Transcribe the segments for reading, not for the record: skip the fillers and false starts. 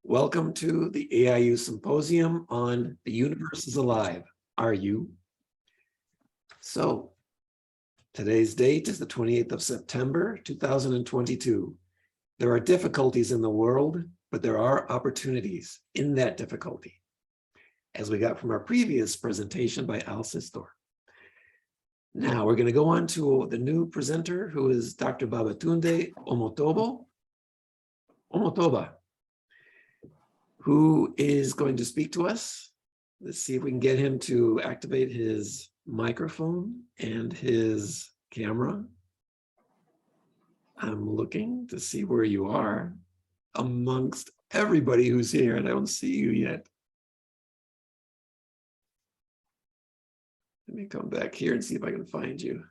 Welcome to the AIU Symposium on The Universe is Alive. Are you? So, today's date is the 28th of September, 2022. There are difficulties in the world, but there are opportunities in that difficulty, as we got from our previous presentation by Al Sistor. Now, we're going to go on to the new presenter, who is Dr. Babatunde Omotoba, who is going to speak to us. Let's see if we can get him to activate his microphone and his camera. I'm looking to see where you are amongst everybody who's here, and I don't see you yet. Let me come back here and see if I can find you.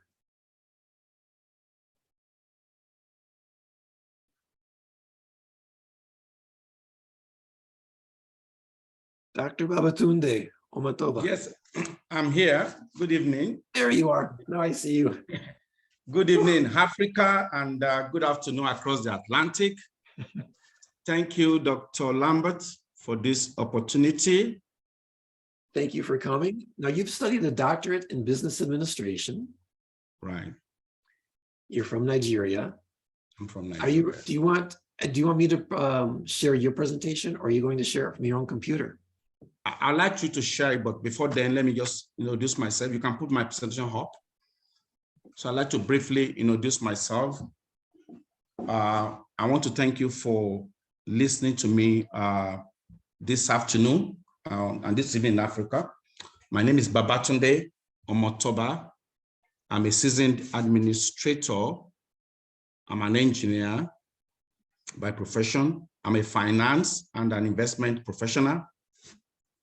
Dr. Babatunde Omotoba. Yes, I'm here. Good evening. There you are. Now I see you. Good evening, Africa, and good afternoon across the Atlantic. Thank you, Dr. Lambert, for this opportunity. Thank you for coming. Now, you've studied a doctorate in business administration. Right. You're from Nigeria. I'm from Nigeria. Do you want me to share your presentation, or are you going to share it from your own computer? I'd like you to share it, but before then, let me just introduce myself. You can put my presentation up. So I'd like to briefly introduce myself. I want to thank you for listening to me this afternoon and this evening in Africa. My name is Babatunde Omotoba. I'm a seasoned administrator. I'm an engineer by profession. I'm a finance and an investment professional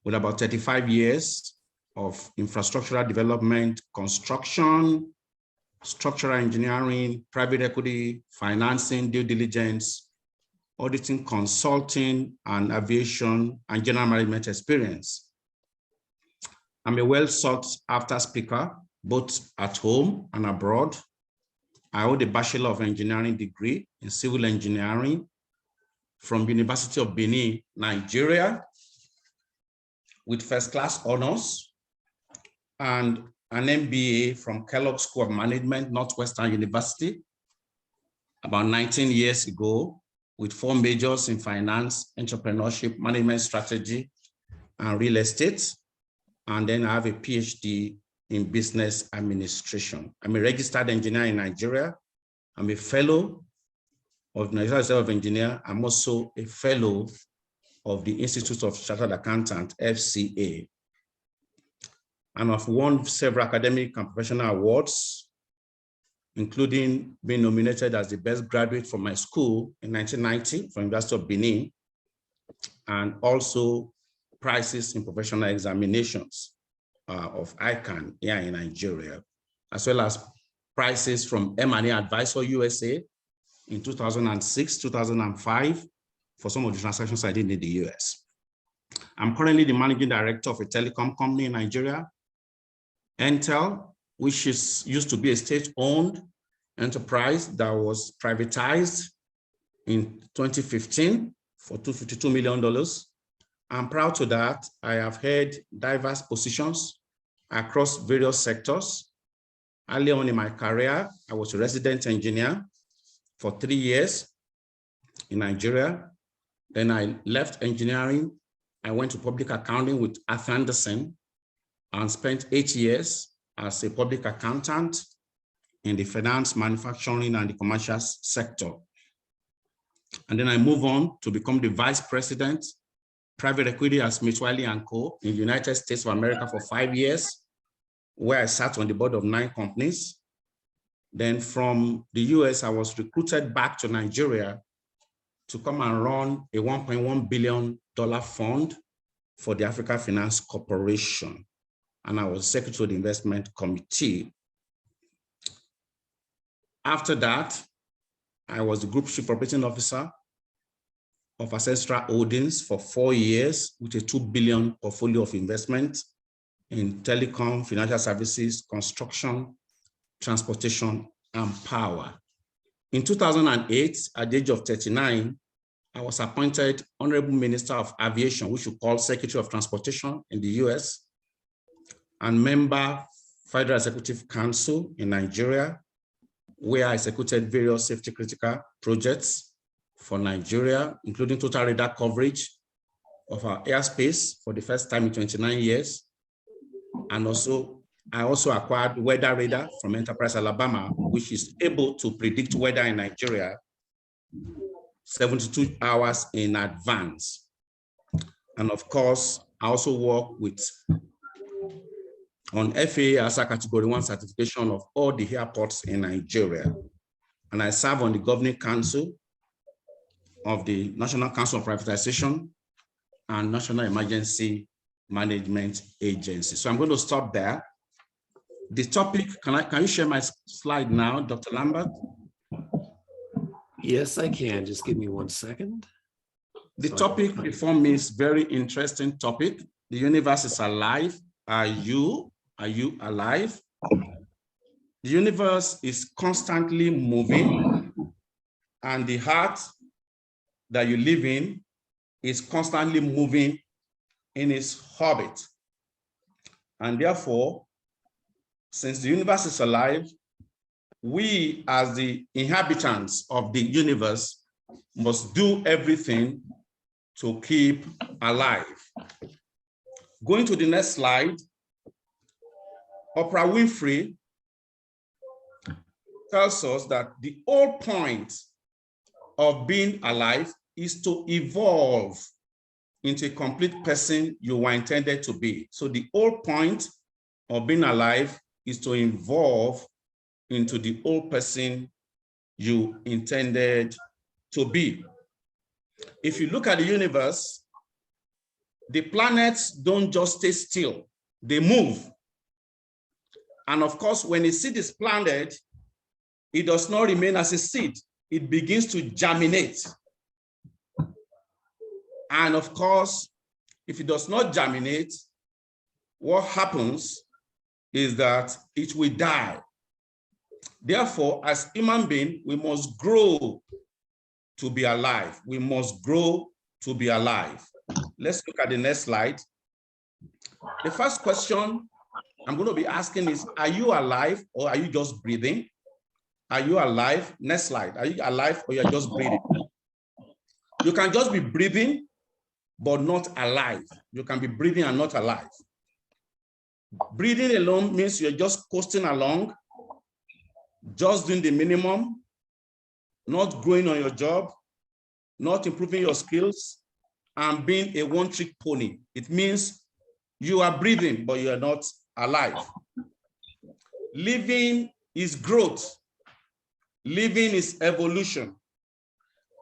with about 35 years of infrastructural development, construction, structural engineering, private equity, financing, due diligence, auditing, consulting, and aviation and general management experience. I'm a well sought after speaker, both at home and abroad. I hold a Bachelor of Engineering degree in civil engineering from University of Benin, Nigeria, with first-class honors, and an MBA from Kellogg School of Management, Northwestern University, about 19 years ago, with 4 majors in finance, entrepreneurship, management strategy, and real estate. And then I have a PhD in business administration. I'm a registered engineer in Nigeria. I'm a fellow of Nigeria Institute of Engineers. I'm also a fellow of the Institute of Chartered Accountants, FCA. And I've won several academic and professional awards, including being nominated as the best graduate from my school in 1990 from University of Benin, and also prizes in professional examinations of ICANN here in Nigeria, as well as prizes from M&A Advisor USA in 2006, 2005, for some of the transactions I did in the US. I'm currently the managing director of a telecom company in Nigeria, Entel, which used to be a state-owned enterprise that was privatized in 2015 for $252 million. I'm proud to that. I have held diverse positions across various sectors. Early on in my career, I was a resident engineer for 3 years in Nigeria. Then I left engineering. I went to public accounting with Arthur Andersen and spent 8 years as a public accountant in the finance, manufacturing, and the commercial sector. And then I moved on to become the vice president, private equity at Smith Wiley & Co. in the United States of America for 5 years, where I sat on the board of 9 companies. Then from the US, I was recruited back to Nigeria to come and run a $1.1 billion fund for the Africa Finance Corporation. And I was secretary of the investment committee. After that, I was the group chief operating officer of Ancestral Holdings for 4 years with a $2 billion portfolio of investment in telecom, financial services, construction, transportation, and power. In 2008, at the age of 39, I was appointed Honorable Minister of Aviation, which we call Secretary of Transportation in the US, and member Federal Executive Council in Nigeria, where I executed various safety critical projects for Nigeria, including total radar coverage of our airspace for the first time in 29 years. And I also acquired weather radar from Enterprise Alabama, which is able to predict weather in Nigeria 72 hours in advance. And of course, I also work on FAA ASA Category 1 certification of all the airports in Nigeria. And I serve on the Governing Council of the National Council of Privatization and National Emergency Management Agency. So I'm going to stop there. The topic, can you share my slide now, Dr. Lambert? Yes, I can. Just give me 1 second. The topic before me is very interesting topic. The universe is alive. Are you alive? The universe is constantly moving, and the heart that you live in is constantly moving in its orbit. And therefore, since the universe is alive, we as the inhabitants of the universe must do everything to keep alive. Going to the next slide, Oprah Winfrey tells us that the whole point of being alive is to evolve into a complete person you were intended to be. So the whole point of being alive is to evolve into the whole person you intended to be. If you look at the universe, the planets don't just stay still, they move. And of course, when a seed is planted, it does not remain as a seed. It begins to germinate. And of course, if it does not germinate, what happens is that it will die. Therefore, as human beings, we must grow to be alive. We must grow to be alive. Let's look at the next slide. The first question I'm going to be asking is, are you alive or are you just breathing? Are you alive? Next slide. Are you alive or you're just breathing? You can just be breathing, but not alive. You can be breathing and not alive. Breathing alone means you're just coasting along, just doing the minimum, not growing on your job, not improving your skills, and being a one-trick pony. It means you are breathing, but you are not alive. Living is growth. Living is evolution.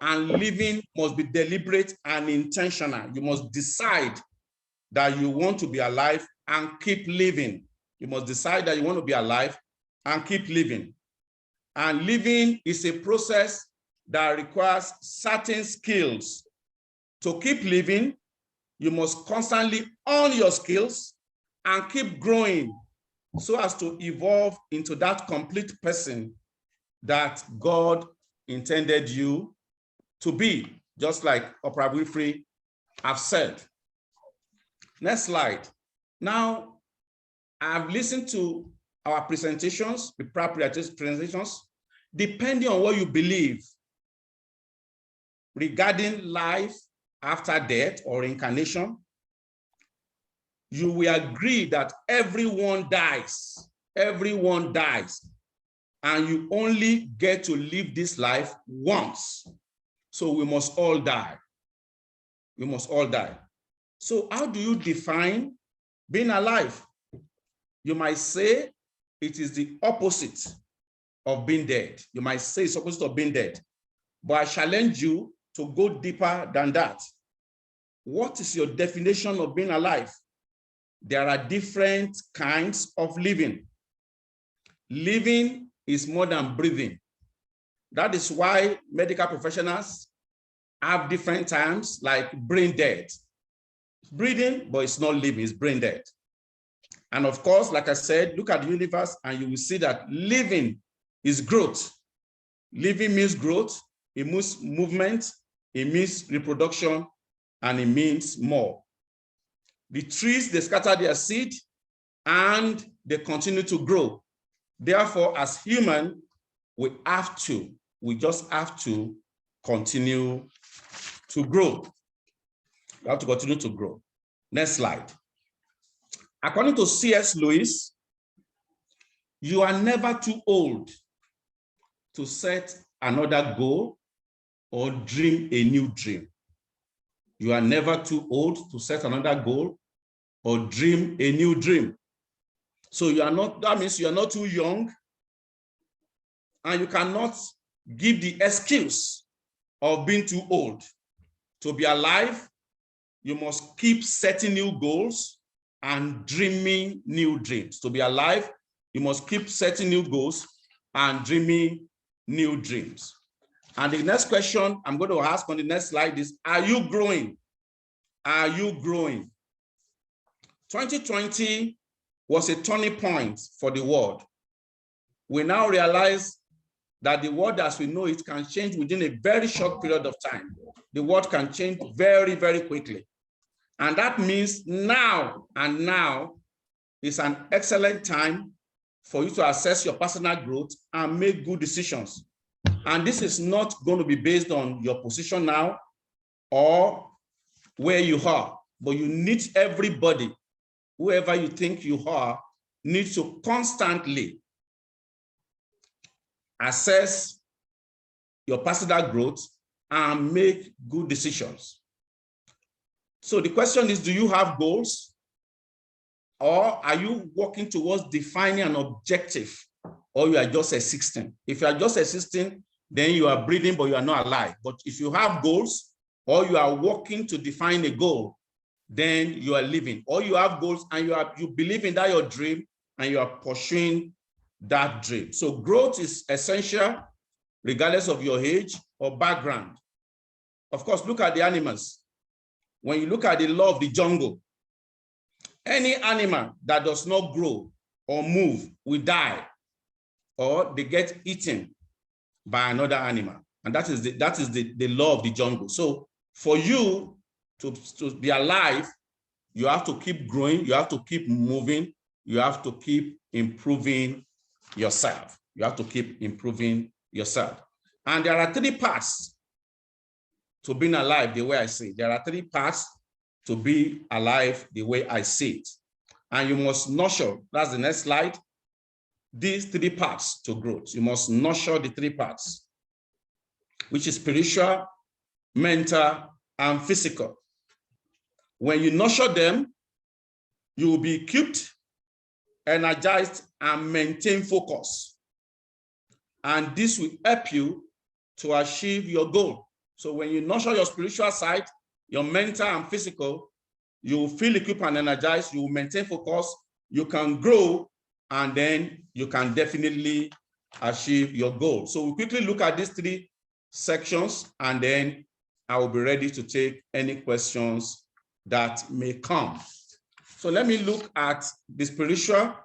And living must be deliberate and intentional. You must decide that you want to be alive and keep living. You must decide that you want to be alive and keep living. And living is a process that requires certain skills. To keep living, you must constantly hone your skills and keep growing so as to evolve into that complete person that God intended you to be, just like Oprah Winfrey have said. Next slide. Now, I've listened to our presentations, the prior presentations, depending on what you believe regarding life after death or reincarnation, you will agree that everyone dies. Everyone dies. And you only get to live this life once. So we must all die. We must all die. So how do you define being alive? You might say it is the opposite of being dead. You might say it's opposite of being dead. But I challenge you to go deeper than that. What is your definition of being alive? There are different kinds of living. Living is more than breathing. That is why medical professionals have different terms like brain dead. It's breathing, but it's not living, it's brain dead. And of course, like I said, look at the universe and you will see that living is growth. Living means growth, it means movement, it means reproduction, and it means more. The trees, they scatter their seed and they continue to grow. Therefore, as human, we just have to continue to grow. We have to continue to grow. Next slide. According to C.S. Lewis, you are never too old to set another goal or dream a new dream. You are never too old to set another goal or dream a new dream. So you are not, that means you are not too young, and you cannot give the excuse of being too old. To be alive, you must keep setting new goals and dreaming new dreams. To be alive, you must keep setting new goals and dreaming new dreams. And the next question I'm going to ask on the next slide is, are you growing? Are you growing? 2020 was a turning point for the world. We now realize that the world as we know it can change within a very short period of time. The world can change very, very quickly. And that means now is an excellent time for you to assess your personal growth and make good decisions. And this is not going to be based on your position now or where you are, but you need everybody, whoever you think you are, needs to constantly assess your personal growth and make good decisions. So the question is, do you have goals? Or are you working towards defining an objective, or you are just existing? If you are just existing, then you are breathing, but you are not alive. But if you have goals, or you are working to define a goal, then you are living. Or you have goals and you believe in that your dream and you are pursuing that dream. So growth is essential regardless of your age or background. Of course, look at the animals. When you look at the law of the jungle, any animal that does not grow or move will die, or they get eaten by another animal. And that is the law of the jungle. So for you to be alive, you have to keep growing, you have to keep moving, you have to keep improving yourself. You have to keep improving yourself. And there are three parts to being alive the way I see it. There are three parts to be alive the way I see it. And you must nurture, that's the next slide, these three parts to growth. You must nurture the three parts, which is spiritual, mental, and physical. When you nurture them, you will be equipped, energized, and maintain focus. And this will help you to achieve your goal. So when you nurture your spiritual side, your mental and physical, you will feel equipped and energized, you will maintain focus, you can grow, and then you can definitely achieve your goal. So we'll quickly look at these three sections, and then I will be ready to take any questions that may come. So let me look at the spiritual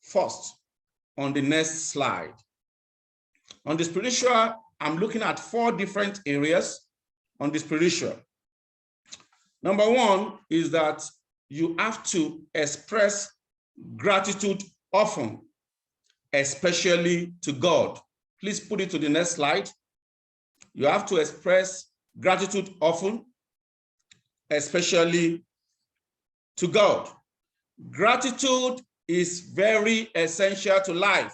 first on the next slide. On the spiritual, I'm looking at 4 different areas on the spiritual. Number one is that you have to express gratitude often, especially to God. Please put it to the next slide. You have to express gratitude often, especially to God. Gratitude is very essential to life.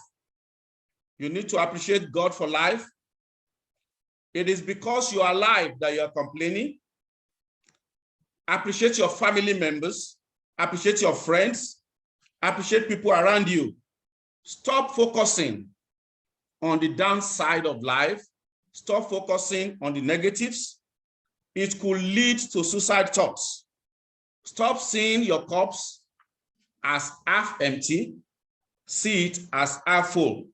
You need to appreciate God for life. It is because you are alive that you are complaining. Appreciate your family members, appreciate your friends, appreciate people around you. Stop focusing on the downside of life. Stop focusing on the negatives. It could lead to suicide thoughts. Stop seeing your cups as half empty. See it as half full.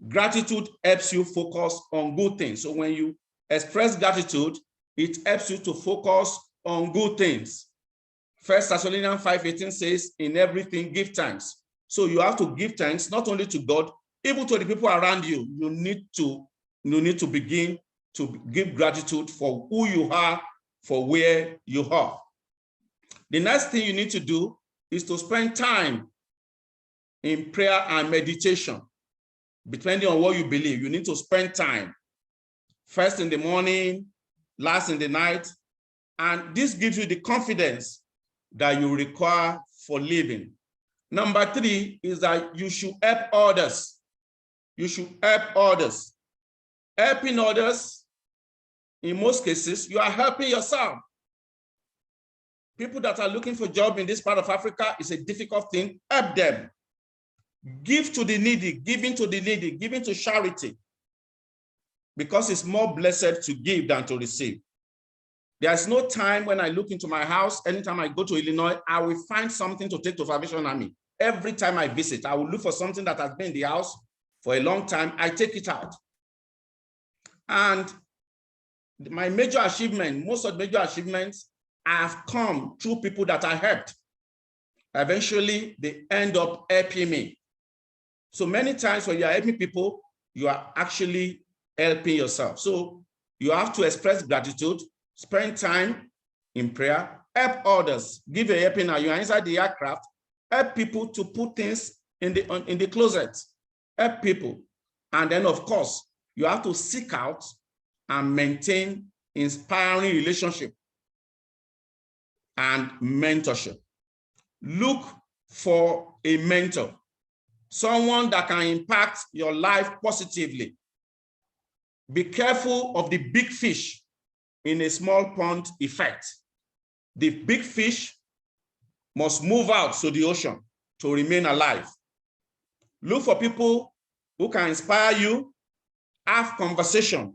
Gratitude helps you focus on good things. So when you express gratitude, it helps you to focus on good things. 1 Thessalonians 5:18 says, in everything give thanks. So you have to give thanks not only to God, even to the people around you. You need to begin to give gratitude for who you are, for where you are. The next thing you need to do is to spend time in prayer and meditation. Depending on what you believe, you need to spend time. First in the morning, last in the night. And this gives you the confidence that you require for living. Number 3 is that you should help others. You should help others. Helping others, in most cases, you are helping yourself. People that are looking for a job in this part of Africa is a difficult thing. Help them. Give to the needy, giving to the needy, giving to charity. Because it's more blessed to give than to receive. There's no time when I look into my house, anytime I go to Illinois, I will find something to take to Salvation Army. Every time I visit, I will look for something that has been in the house for a long time. I take it out. And my major achievement, most of the major achievements have come through people that I helped. Eventually, they end up helping me. So many times when you are helping people, you are actually helping yourself. So you have to express gratitude, spend time in prayer, help others, give a helping hand. You are inside the aircraft, help people to put things in the closet, help people. And then, of course, you have to seek out and maintain inspiring relationship and mentorship. Look for a mentor, someone that can impact your life positively. Be careful of the big fish in a small pond effect. The big fish must move out to the ocean to remain alive. Look for people who can inspire you. Have conversation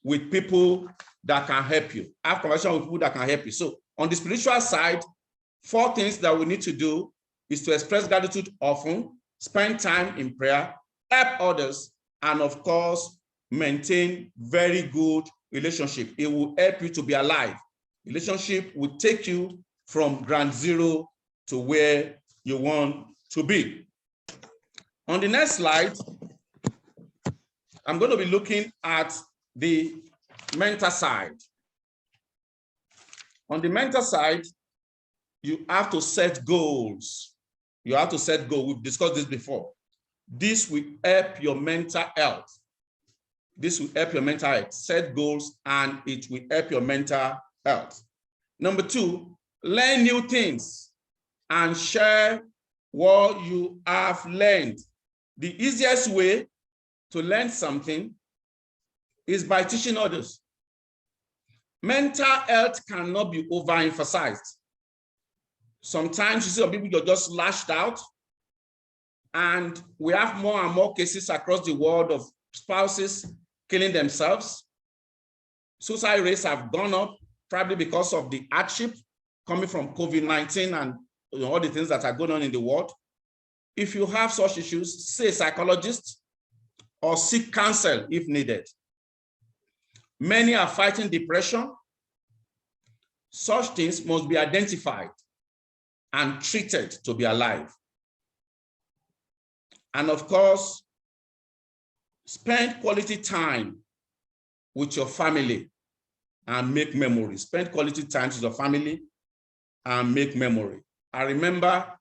with people that can help you. Have conversation with people that can help you. So on the spiritual side, 4 things that we need to do is to express gratitude often, spend time in prayer, help others, and of course, maintain very good relationship. It will help you to be alive. Relationship will take you from ground zero to where you want to be. On the next slide, I'm going to be looking at the mental side. On the mental side, you have to set goals. You have to set goals. We've discussed this before. This will help your mental health. This will help your mental health. Set goals and it will help your mental health. Number 2, learn new things and share what you have learned. The easiest way to learn something is by teaching others. Mental health cannot be overemphasized. Sometimes you see some people you're just lashed out, and we have more and more cases across the world of spouses killing themselves. Suicide rates have gone up, probably because of the hardship coming from COVID-19 and all the things that are going on in the world. If you have such issues, see a psychologist or seek counsel if needed. Many are fighting depression. Such things must be identified and treated to be alive. And of course, spend quality time with your family and make memories. Spend quality time with your family and make memory. I remember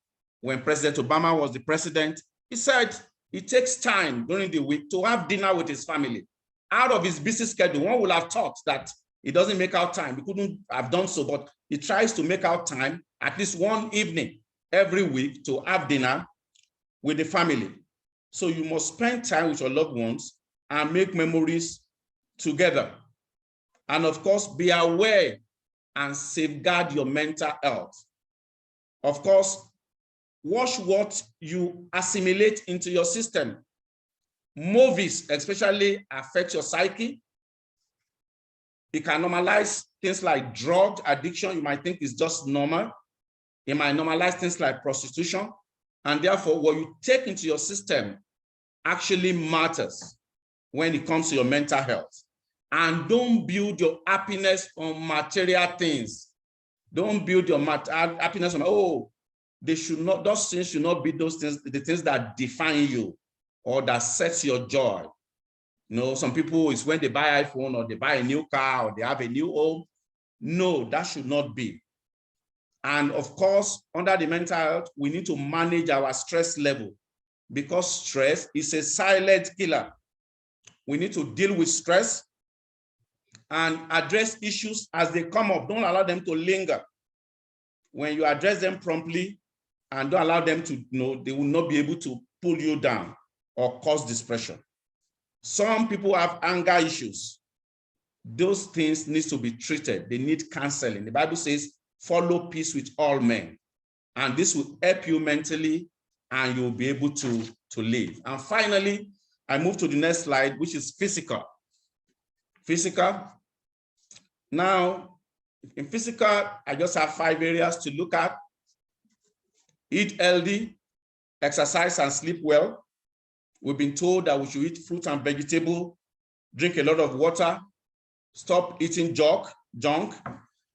when President Obama was the president, he said it takes time during the week to have dinner with his family. Out of his busy schedule, one would have thought that he doesn't make out time. He couldn't have done so, but he tries to make out time at least one evening every week to have dinner with the family. So you must spend time with your loved ones and make memories together. And of course, be aware and safeguard your mental health. Of course, watch what you assimilate into your system. Movies especially affect your psyche. It can normalize things like drug addiction. You might think it's just normal. It might normalize things like prostitution. And therefore, what you take into your system actually matters when it comes to your mental health. And don't build your happiness on material things. Don't build your happiness on, oh, they should not, those things should not be those things, the things that define you or that sets your joy. You know, some people, it's when they buy iPhone or they buy a new car or they have a new home. No, that should not be. And of course, under the mental health, we need to manage our stress level, because stress is a silent killer. We need to deal with stress and address issues as they come up. Don't allow them to linger. When you address them promptly and don't allow them to, they will not be able to pull you down or cause depression. Some people have anger issues. Those things need to be treated. They need counseling. The Bible says, follow peace with all men. And this will help you mentally and you'll be able to live. And finally, I move to the next slide, which is physical. Physical. Now, in physical, I just have 5 areas to look at. Eat healthy, exercise and sleep well. We've been told that we should eat fruit and vegetable, drink a lot of water, stop eating junk,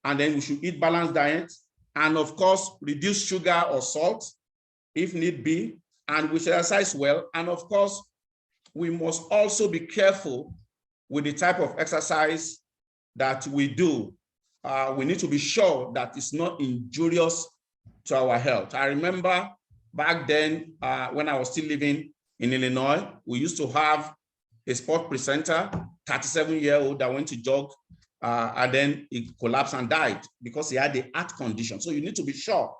and then we should eat balanced diet. And of course, reduce sugar or salt if need be, and we should exercise well. And of course, we must also be careful with the type of exercise that we do. We need to be sure that it's not injurious to our health. I remember back then when I was still living in Illinois, we used to have a sport presenter, 37-year-old, that went to jog and then he collapsed and died because he had a heart condition. So you need to be sure.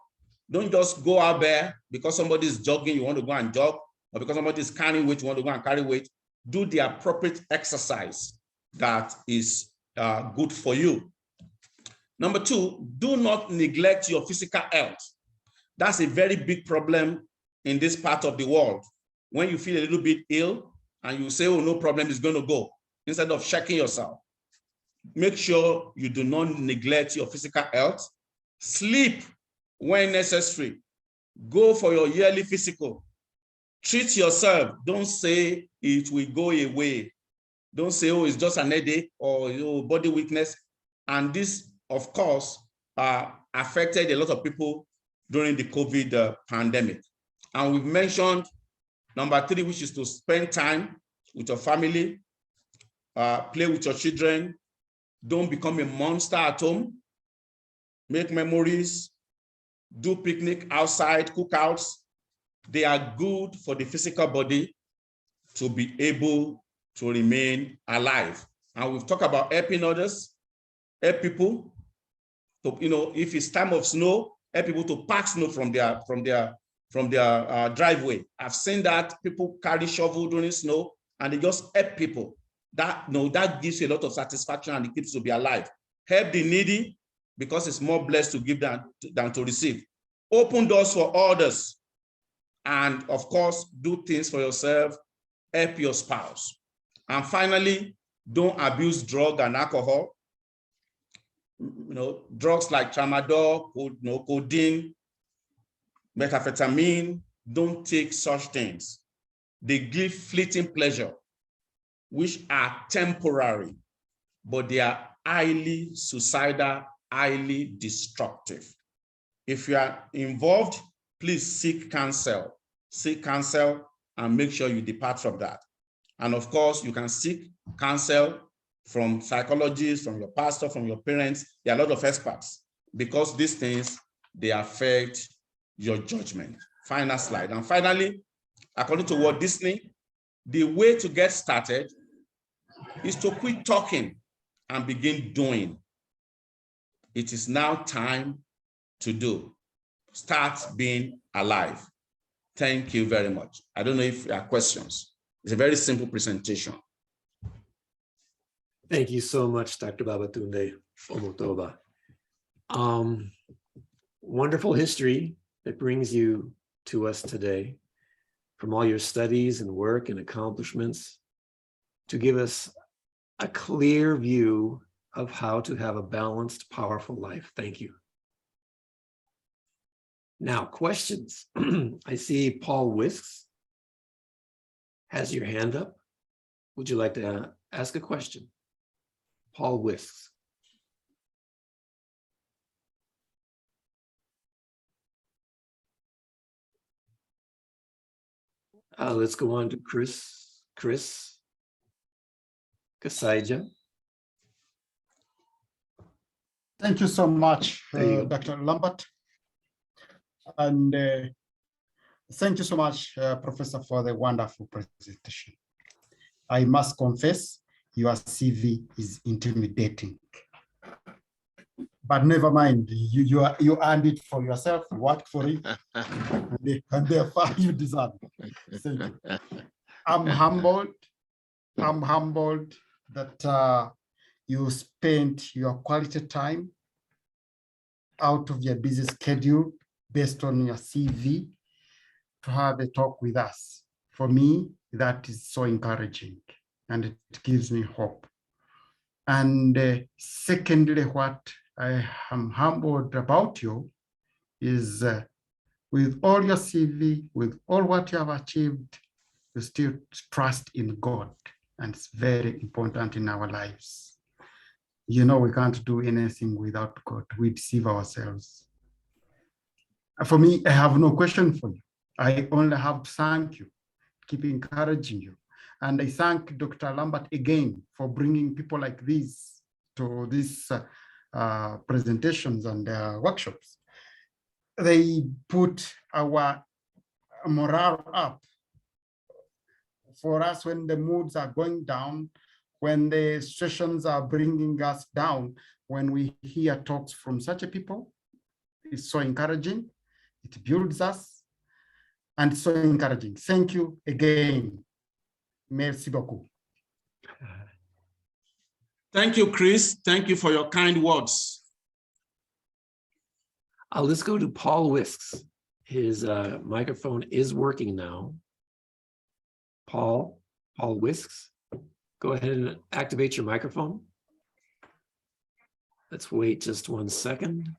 Don't just go out there because somebody is jogging, you want to go and jog, or because somebody is carrying weight, you want to go and carry weight. Do the appropriate exercise that is good for you. Number 2, do not neglect your physical health. That's a very big problem in this part of the world. When you feel a little bit ill and you say, oh, no problem, it's going to go, instead of checking yourself. Make sure you do not neglect your physical health. Sleep when necessary. Go for your yearly physical. Treat yourself. Don't say it will go away. Don't say, oh, it's just an headache or body weakness. And this, of course, affected a lot of people during the COVID pandemic. And we've mentioned number 3, which is to spend time with your family, play with your children. Don't become a monster at home. Make memories. Do picnic outside, cookouts. They are good for the physical body to be able to remain alive. And we've talked about helping others, help people. So, if it's time of snow, help people to pack snow from their driveway. I've seen that people carry shovel during snow and they just help people. That gives you a lot of satisfaction and it keeps you to be alive. Help the needy because it's more blessed to give than to receive. Open doors for others. And of course, do things for yourself. Help your spouse. And finally, don't abuse drug and alcohol. Drugs like tramadol, codeine, methamphetamine, don't take such things. They give fleeting pleasure, which are temporary, but they are highly suicidal, highly destructive. If you are involved, please seek counsel. Seek counsel and make sure you depart from that. And of course, you can seek counsel from psychologists, from your pastor, from your parents. There are a lot of experts because these things, they affect your judgment. Final slide. And finally, according to Walt Disney, the way to get started is to quit talking and begin doing. It is now time to do. Start being alive. Thank you very much. I don't know if there are questions. It's a very simple presentation. Thank you so much, Dr. Babatunde Omotoba. Wonderful history that brings you to us today, from all your studies and work and accomplishments, to give us a clear view of how to have a balanced, powerful life. Thank you. Now, questions. I see Paul Whisks has your hand up. Would you like to ask a question? Paul Whisks. Let's go on to Chris. Kasaija. Thank you so much, There you go. Dr. Lambert. And thank you so much, Professor, for the wonderful presentation. I must confess, your CV is intimidating. But never mind, you earned it for yourself, you worked for it, and therefore you deserve it. Thank you. I'm humbled that you spent your quality time out of your busy schedule based on your CV to have a talk with us. For me, that is so encouraging and it gives me hope. And secondly, what I am humbled about you is with all your CV, with all what you have achieved, you still trust in God. And it's very important in our lives. You know, we can't do anything without God. We deceive ourselves. For me, I have no question for you. I only have to thank you, keep encouraging you. And I thank Dr. Lambert again for bringing people like this to these presentations and workshops. They put our morale up for us when the moods are going down, when the situations are bringing us down. When we hear talks from such a people, it's so encouraging. It builds us and so encouraging. Thank you again. Merci beaucoup. Thank you, Chris. Thank you for your kind words. Let's go to Paul Whisks. His microphone is working now. Paul Whisks, go ahead and activate your microphone. Let's wait just 1 second.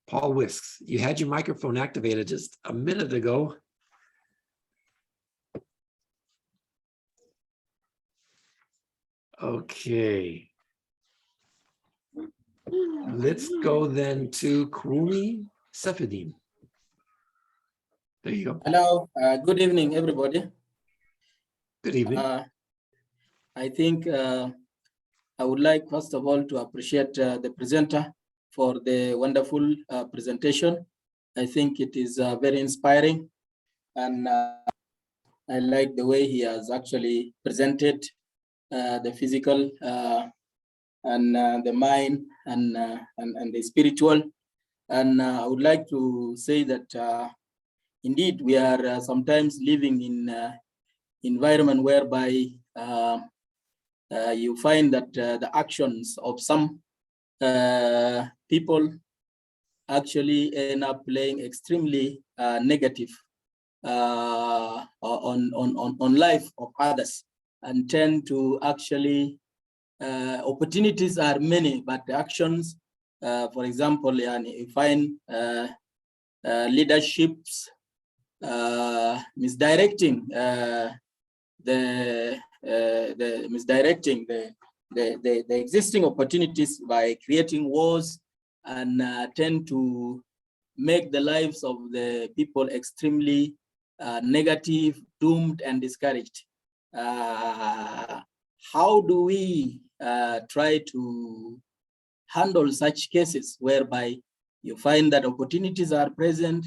Paul Whisks, you had your microphone activated just a minute ago. Okay. Let's go then to Kurumi Sefidin. There you go. Hello, good evening, everybody. Good evening. I think I would like, first of all, to appreciate the presenter for the wonderful presentation. I think it is very inspiring, and I like the way he has actually presented the physical and the mind and the spiritual. And I would like to say that indeed we are sometimes living in environment whereby you find that the actions of some people actually end up playing extremely negative on life of others, and tend to actually opportunities are many, but the actions, for example, you find leaderships misdirecting the existing opportunities by creating wars, and tend to make the lives of the people extremely negative, doomed, and discouraged. How do we try to handle such cases whereby you find that opportunities are present,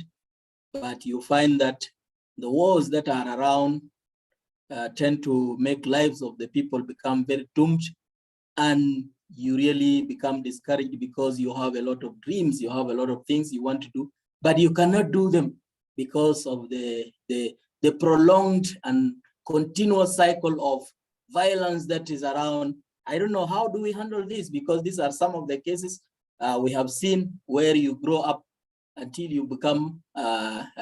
but you find that the wars that are around tend to make lives of the people become very doomed, and you really become discouraged because you have a lot of dreams, you have a lot of things you want to do, but you cannot do them because of the prolonged and continuous cycle of violence that is around. I don't know, how do we handle this? Because these are some of the cases we have seen where you grow up until you become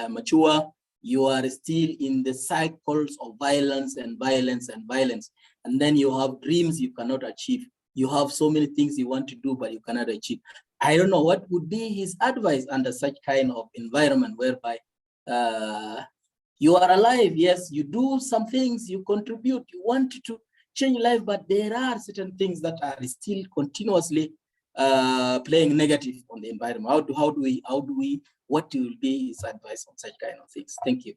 mature, you are still in the cycles of violence and violence and violence. And then you have dreams you cannot achieve. You have so many things you want to do, but you cannot achieve. I don't know what would be his advice under such kind of environment whereby you are alive. Yes, you do some things, you contribute, you want to change life, but there are certain things that are still continuously playing negative on the environment. How do we, what will be his advice on such kind of things? Thank you.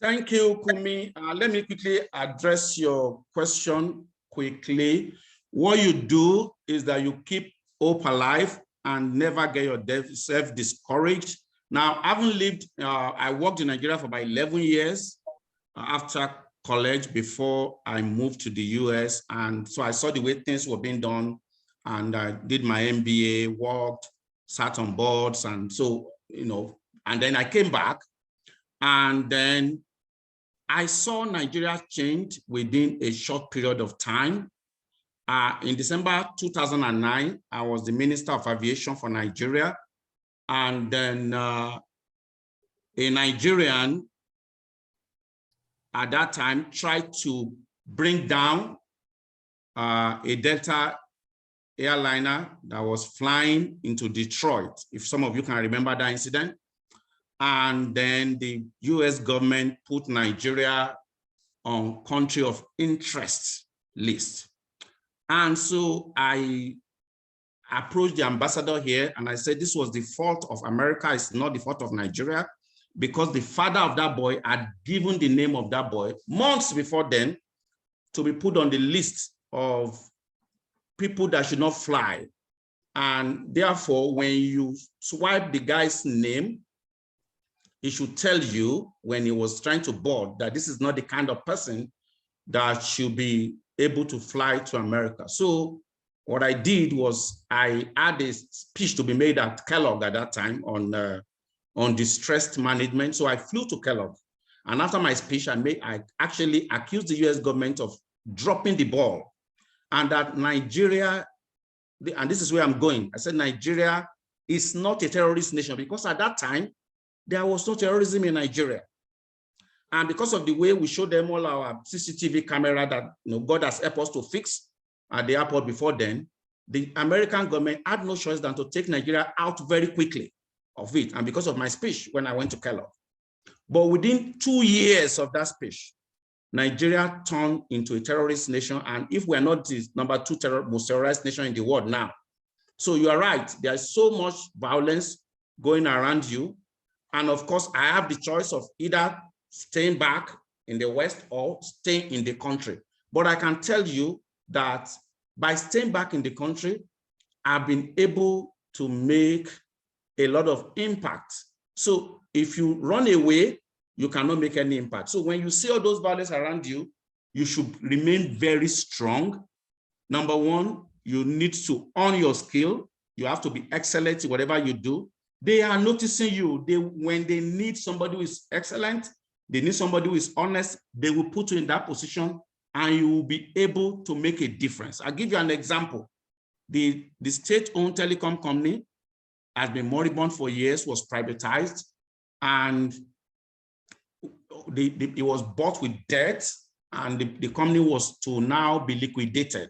Thank you, Kumi. Let me quickly address your question quickly. What you do is that you keep hope alive and never get yourself discouraged. Now, having lived, I worked in Nigeria for about 11 years after college before I moved to the US. And so I saw the way things were being done, and I did my MBA, worked, sat on boards. And so, and then I came back, and then I saw Nigeria change within a short period of time. In December 2009, I was the Minister of Aviation for Nigeria. And then a Nigerian at that time tried to bring down a Delta airliner that was flying into Detroit, if some of you can remember that incident. And then the US government put Nigeria on country of interest list. And so I approached the ambassador here and I said, this was the fault of America, it's not the fault of Nigeria, because the father of that boy had given the name of that boy months before then to be put on the list of people that should not fly. And therefore, when you swipe the guy's name, he should tell you when he was trying to board that this is not the kind of person that should be able to fly to America. So what I did was I had a speech to be made at Kellogg at that time on distressed management. So I flew to Kellogg. And after my speech, I actually accused the US government of dropping the ball, and that Nigeria, and this is where I'm going. I said, Nigeria is not a terrorist nation, because at that time, there was no terrorism in Nigeria. And because of the way we showed them all our CCTV camera that God has helped us to fix at the airport before then, the American government had no choice than to take Nigeria out very quickly of it. And because of my speech when I went to Kellogg. But within 2 years of that speech, Nigeria turned into a terrorist nation. And if we're not the #2 most terrorized nation in the world now. So you are right, there's so much violence going around you. And of course, I have the choice of either staying back in the West or staying in the country. But I can tell you that by staying back in the country, I've been able to make a lot of impact. So if you run away, you cannot make any impact. So when you see all those violence around you, you should remain very strong. Number one, you need to own your skill. You have to be excellent in whatever you do. They are noticing you. When they need somebody who is excellent, they need somebody who is honest, they will put you in that position and you will be able to make a difference. I'll give you an example. The state-owned telecom company has been moribund for years, was privatized, and it was bought with debt, and the company was to now be liquidated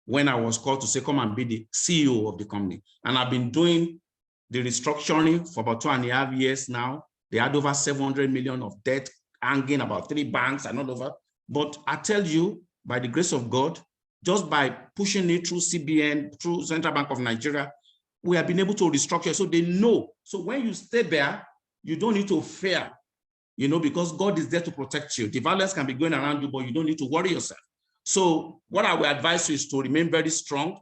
when I was called to say, come and be the CEO of the company. And I've been doing the restructuring for about 2.5 years now. They had over 700 million of debt hanging about 3 banks and all over. But I tell you, by the grace of God, just by pushing it through CBN, through Central Bank of Nigeria, we have been able to restructure. So they know. So when you stay there, you don't need to fear, because God is there to protect you. The violence can be going around you, but you don't need to worry yourself. So what I will advise you is to remain very strong,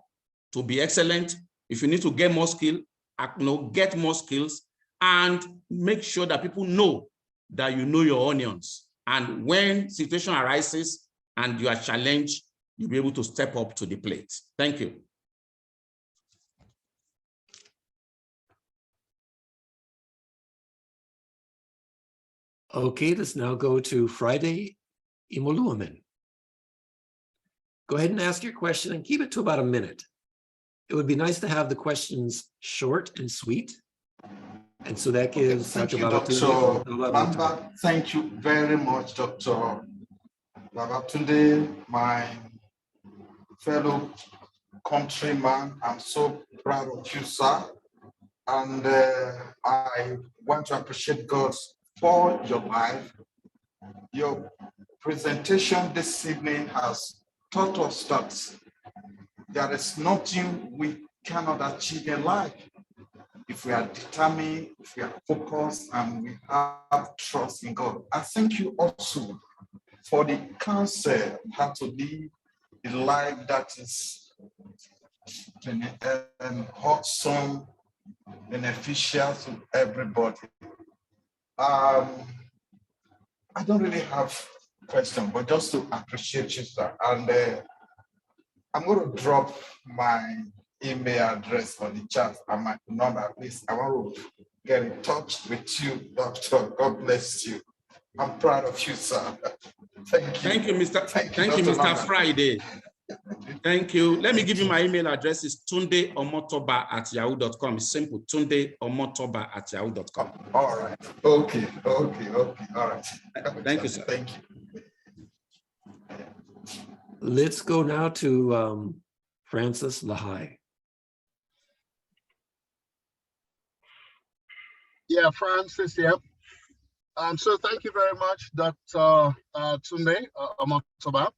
to be excellent. If you need to get more skill, get more skills, and make sure that people know that you know your onions. And when situation arises and you are challenged, you'll be able to step up to the plate. Thank you. Okay, let's now go to Friday Imoluamin. Go ahead and ask your question and keep it to about a minute. It would be nice to have the questions short and sweet. And so that gives Thank you, Dr. Dr. Bamba. Thank you very much, Dr. Babatunde, my fellow countryman. I'm so proud of you, sir. And I want to appreciate God for your life. Your presentation this evening has taught us that there is nothing we cannot achieve in life if we are determined, if we are focused, and we have trust in God. I thank you also for the counsel how to live a life that is wholesome, beneficial to everybody. I don't really have question, but just to appreciate you, sir. And I'm going to drop my email address on the chat and my number. Please, I want to get in touch with you, Doctor. God bless you. I'm proud of you, sir. Thank you. Thank you, Mr. Thank you, Dr. Mr. Baba. Friday. Thank you. Let me Thank give you you. my email address. Is tundeomotoba@yahoo.com. It's simple. tundeomotoba@yahoo.com. All right. Okay. All right. Thank you, sir. Thank you. Let's go now to Francis Lahai. Yeah, Francis, yeah. So thank you very much, Dr. Tunde Omotoba.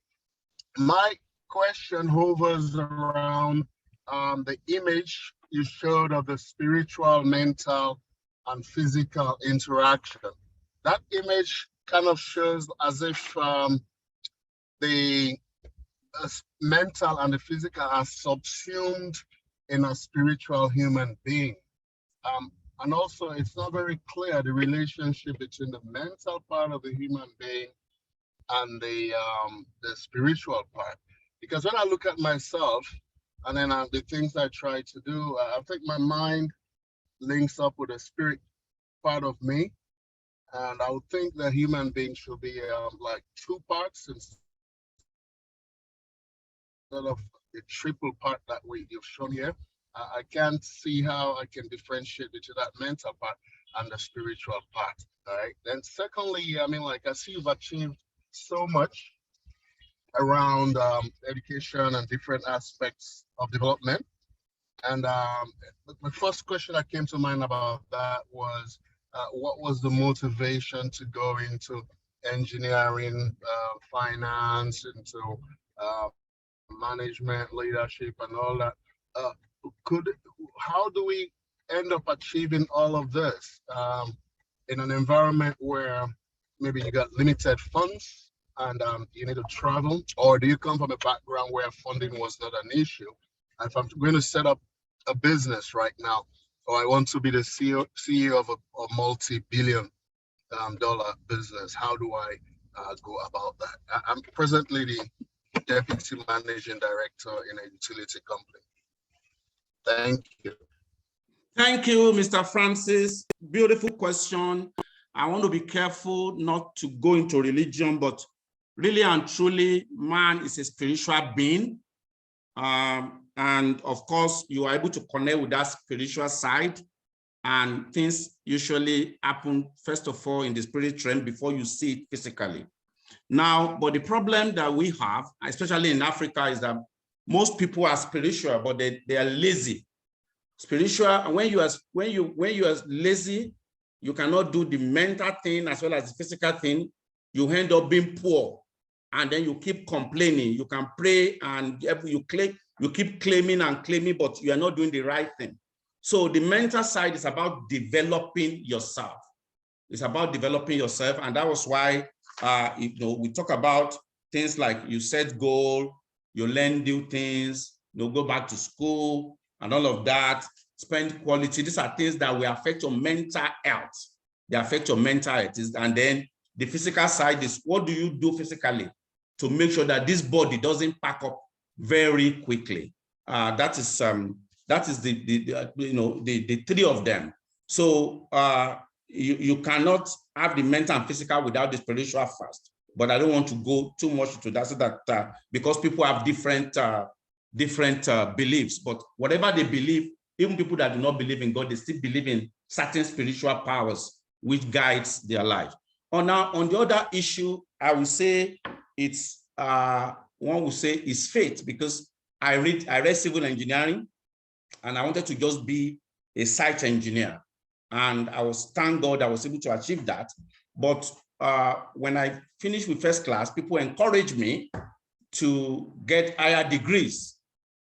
My question hovers around the image you showed of the spiritual, mental, and physical interaction. That image kind of shows as if the mental and the physical are subsumed in a spiritual human being. And also, it's not very clear the relationship between the mental part of the human being and the spiritual part. Because when I look at myself and then the things I try to do, I think my mind links up with the spirit part of me. And I would think that human beings should be like two parts instead of the triple part that you've shown here. I can't see how I can differentiate between that mental part and the spiritual part. All right. Then secondly, I mean, like I see you've achieved so much around education and different aspects of development. And the first question that came to mind about that was, what was the motivation to go into engineering, finance, into management, leadership, and all that? How do we end up achieving all of this in an environment where maybe you got limited funds and you need to travel? Or do you come from a background where funding was not an issue? And if I'm going to set up a business right now, or I want to be the CEO of a multi-billion dollar business, how do I go about that? I'm presently the Deputy Managing Director in a utility company. Thank you. Thank you, Mr. Francis. Beautiful question. I want to be careful not to go into religion, but really and truly, man is a spiritual being. And of course, you are able to connect with that spiritual side, and things usually happen, first of all, in the spirit realm before you see it physically. Now, but the problem that we have, especially in Africa, is that most people are spiritual, but they are lazy. Spiritual, and when you are lazy, you cannot do the mental thing as well as the physical thing. You end up being poor, and then you keep complaining. You can pray and you keep claiming and claiming, but you are not doing the right thing. So the mental side is about developing yourself. It's about developing yourself, and that was why we talk about things like you set goal, you learn new things, you go back to school and all of that, spend quality. These are things that will affect your mental health. They affect your mental health. And then the physical side is, what do you do physically to make sure that this body doesn't pack up very quickly? That is the three of them. So you cannot have the mental and physical without the spiritual first. But I don't want to go too much into that, so that because people have different beliefs, but whatever they believe, even people that do not believe in God, they still believe in certain spiritual powers which guides their life. On the other issue, I would say it's one would say it's faith, because I read civil engineering, and I wanted to just be a site engineer, and thank God I was able to achieve that. But when I finished with first class, people encouraged me to get higher degrees.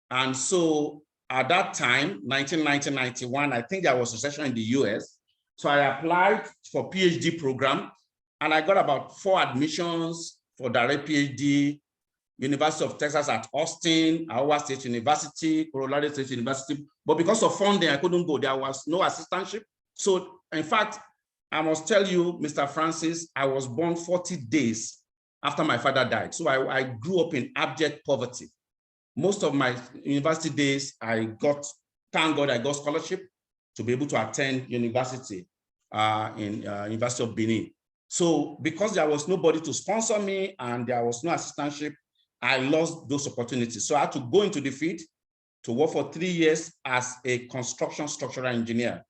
And so at that time, 1990-91, I think there was a recession in the US. So I applied for PhD program and I got about 4 admissions for direct PhD, University of Texas at Austin, Iowa State University, Colorado State University. But because of funding, I couldn't go. There was no assistantship. So in fact, I must tell you, Mr. Francis, I was born 40 days after my father died. So I grew up in abject poverty. Most of my university days, thank God I got scholarship to be able to attend university in University of Benin. So because there was nobody to sponsor me and there was no assistantship, I lost those opportunities. So I had to go into the field to work for 3 years as a construction structural engineer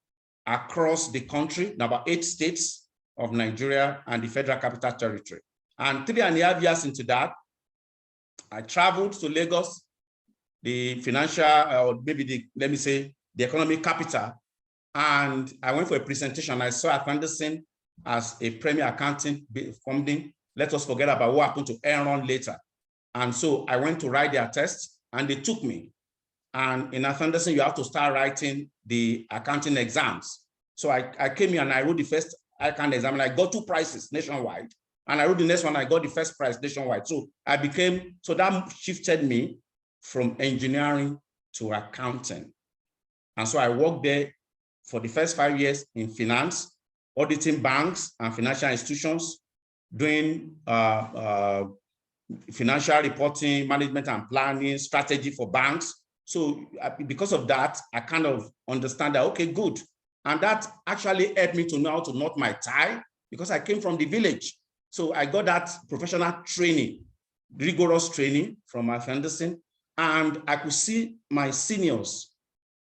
across the country, in about 8 states of Nigeria and the Federal Capital Territory. And 3.5 years into that, I traveled to Lagos, the financial, or maybe let me say, the economic capital. And I went for a presentation. I saw Anderson as a premier accounting funding. Let us forget about what happened to Enron later. And so I went to write their test and they took me. And in Anderson, you have to start writing the accounting exams. So I came here and I wrote the first accounting exam and I got 2 prizes nationwide. And I wrote the next one, I got the first prize nationwide. So that shifted me from engineering to accounting. And so I worked there for the first 5 years in finance, auditing banks and financial institutions, doing financial reporting, management and planning, strategy for banks. So because of that, I kind of understand that, okay, good. And that actually helped me to know how to knot my tie because I came from the village. So I got that professional training, rigorous training from Anderson. And I could see my seniors.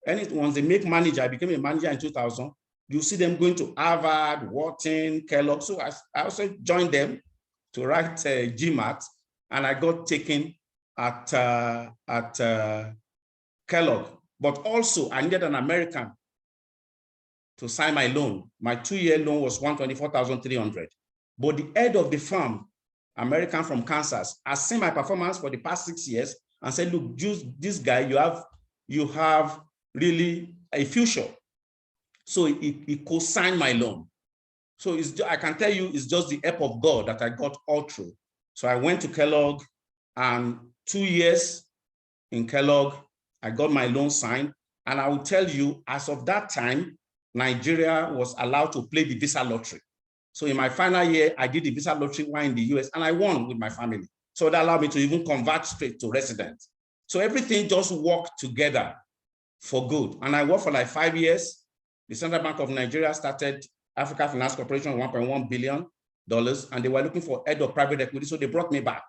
And once they make manager, I became a manager in 2000. You see them going to Harvard, Wharton, Kellogg. So I also joined them to write GMAT, and I got taken at Kellogg. But also, I needed an American to sign my loan. My 2-year loan was $124,300. But the head of the firm, American from Kansas, has seen my performance for the past 6 years and said, look, this guy, you have really a future. So he co-signed my loan. So I can tell you, it's just the help of God that I got all through. So I went to Kellogg, and 2 years in Kellogg, I got my loan signed. And I will tell you, as of that time, Nigeria was allowed to play the visa lottery. So in my final year, I did the visa lottery while in the US, and I won with my family. So that allowed me to even convert straight to resident. So everything just worked together for good. And I worked for like 5 years. The Central Bank of Nigeria started Africa Finance Corporation, $1.1 billion, and they were looking for head of private equity. So they brought me back.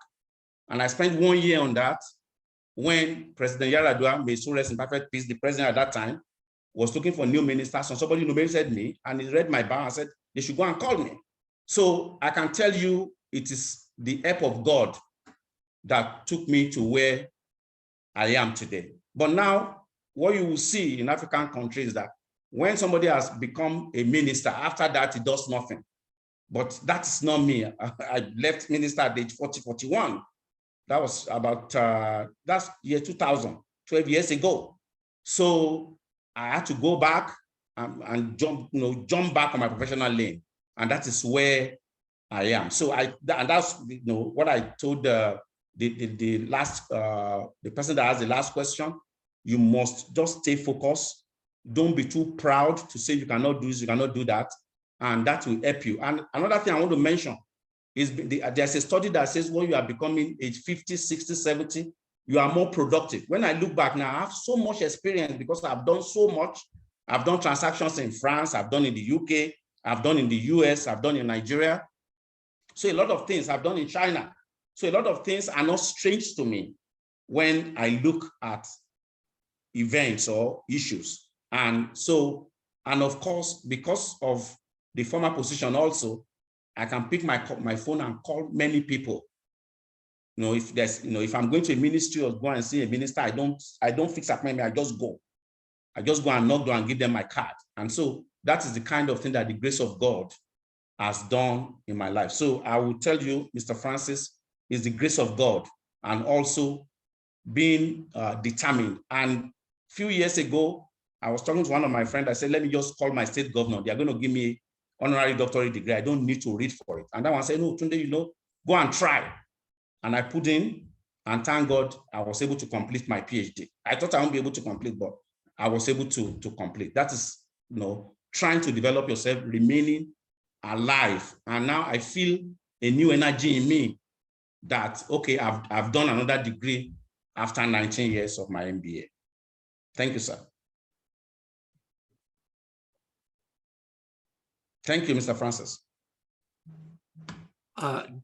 And I spent 1 year on that when President Yaradua, may so rest in perfect peace, the president at that time, was looking for new ministers. And somebody nominated me, and he read my bio and said, they should go and call me. So I can tell you, it is the help of God that took me to where I am today. But now, what you will see in African countries is that when somebody has become a minister, after that, he does nothing. But that's not me. I left minister at age 40, 41. That was about, that's year 2000, 12 years ago. So I had to go back and jump back on my professional lane. And that is where I am. So that's what I told the person that has the last question. You must just stay focused. Don't be too proud to say you cannot do this, you cannot do that. And that will help you. And another thing I want to mention is there's a study that says when you are becoming age 50, 60, 70, you are more productive. When I look back now, I have so much experience because I've done so much. I've done transactions in France, I've done in the UK, I've done in the US, I've done in Nigeria. So a lot of things I've done in China. So a lot of things are not strange to me when I look at events or issues. And of course, because of the former position also, I can pick my phone and call many people. If I'm going to a ministry or go and see a minister, I don't fix appointment, I just go. I just go and knock door and give them my card. And so that is the kind of thing that the grace of God has done in my life. So I will tell you, Mr. Francis, is the grace of God and also being determined. And few years ago, I was talking to one of my friends. I said, let me just call my state governor. They are going to give me honorary doctorate degree. I don't need to read for it. And that one said, no, Tunde, you know, go and try. And I put in, and thank God I was able to complete my PhD. I thought I won't be able to complete, but I was able to complete. That is, you know, trying to develop yourself, remaining alive. And now I feel a new energy in me that, okay, I've done another degree after 19 years of my MBA. Thank you, sir. Thank you, Mr. Francis.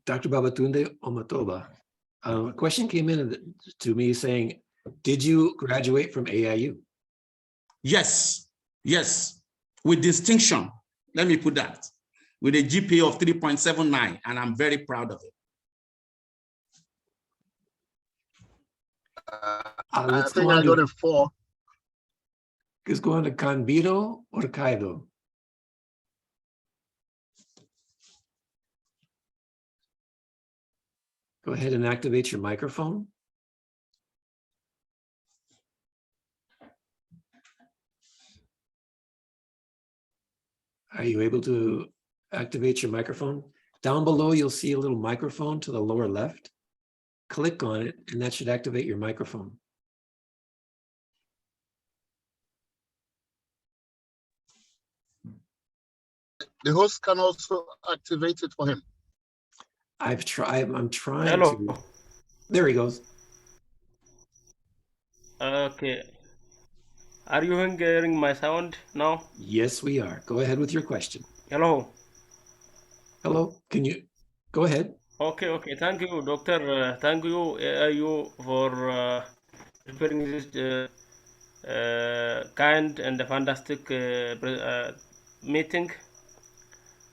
Dr. Babatunde Omotoba, a question came in to me saying, did you graduate from AIU? Yes, yes, with distinction. Let me put that. With a GPA of 3.79, and I'm very proud of it. I Let's think go I on got to, a 4. let's go on to Canbido or Kaido. Go ahead and activate your microphone. Are you able to activate your microphone? Down below, you'll see a little microphone to the lower left. Click on it, and that should activate your microphone. The host can also activate it for him. I've tried, I'm trying Hello. to. There he goes. Okay. Are you hearing my sound now? Yes, we are. Go ahead with your question. Hello. Hello, can you go ahead? Okay. Thank you, Doctor. Thank you, AIU, for preparing this kind and fantastic meeting.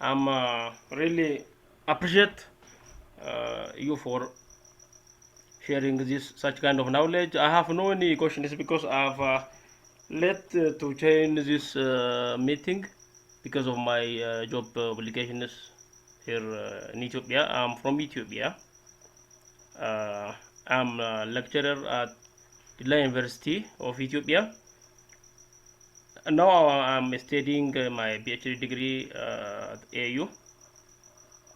I'm really appreciate you for sharing this such kind of knowledge. I have no any questions because I've led to change this meeting because of my job obligations here in Ethiopia. I'm from Ethiopia. I'm a lecturer at the University of Ethiopia. And now I'm studying my PhD degree at AIU.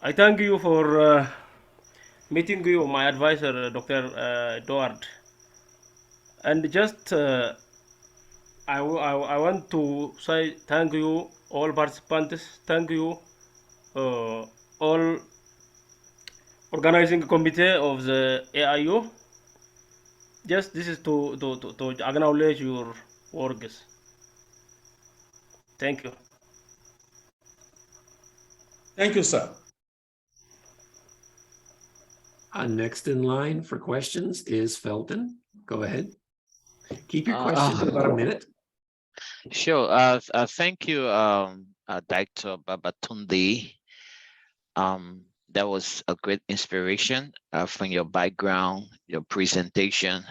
I thank you for meeting you, my advisor, Dr. Edward. And just I want to say thank you, all participants. Thank you, all organizing committee of the AIU. Just this is to acknowledge your works. Thank you. Thank you, sir. Next in line for questions is Felton. Go ahead. Keep your question to about a minute. Sure. Thank you, Dr. Babatunde. That was a great inspiration from your background, your presentation.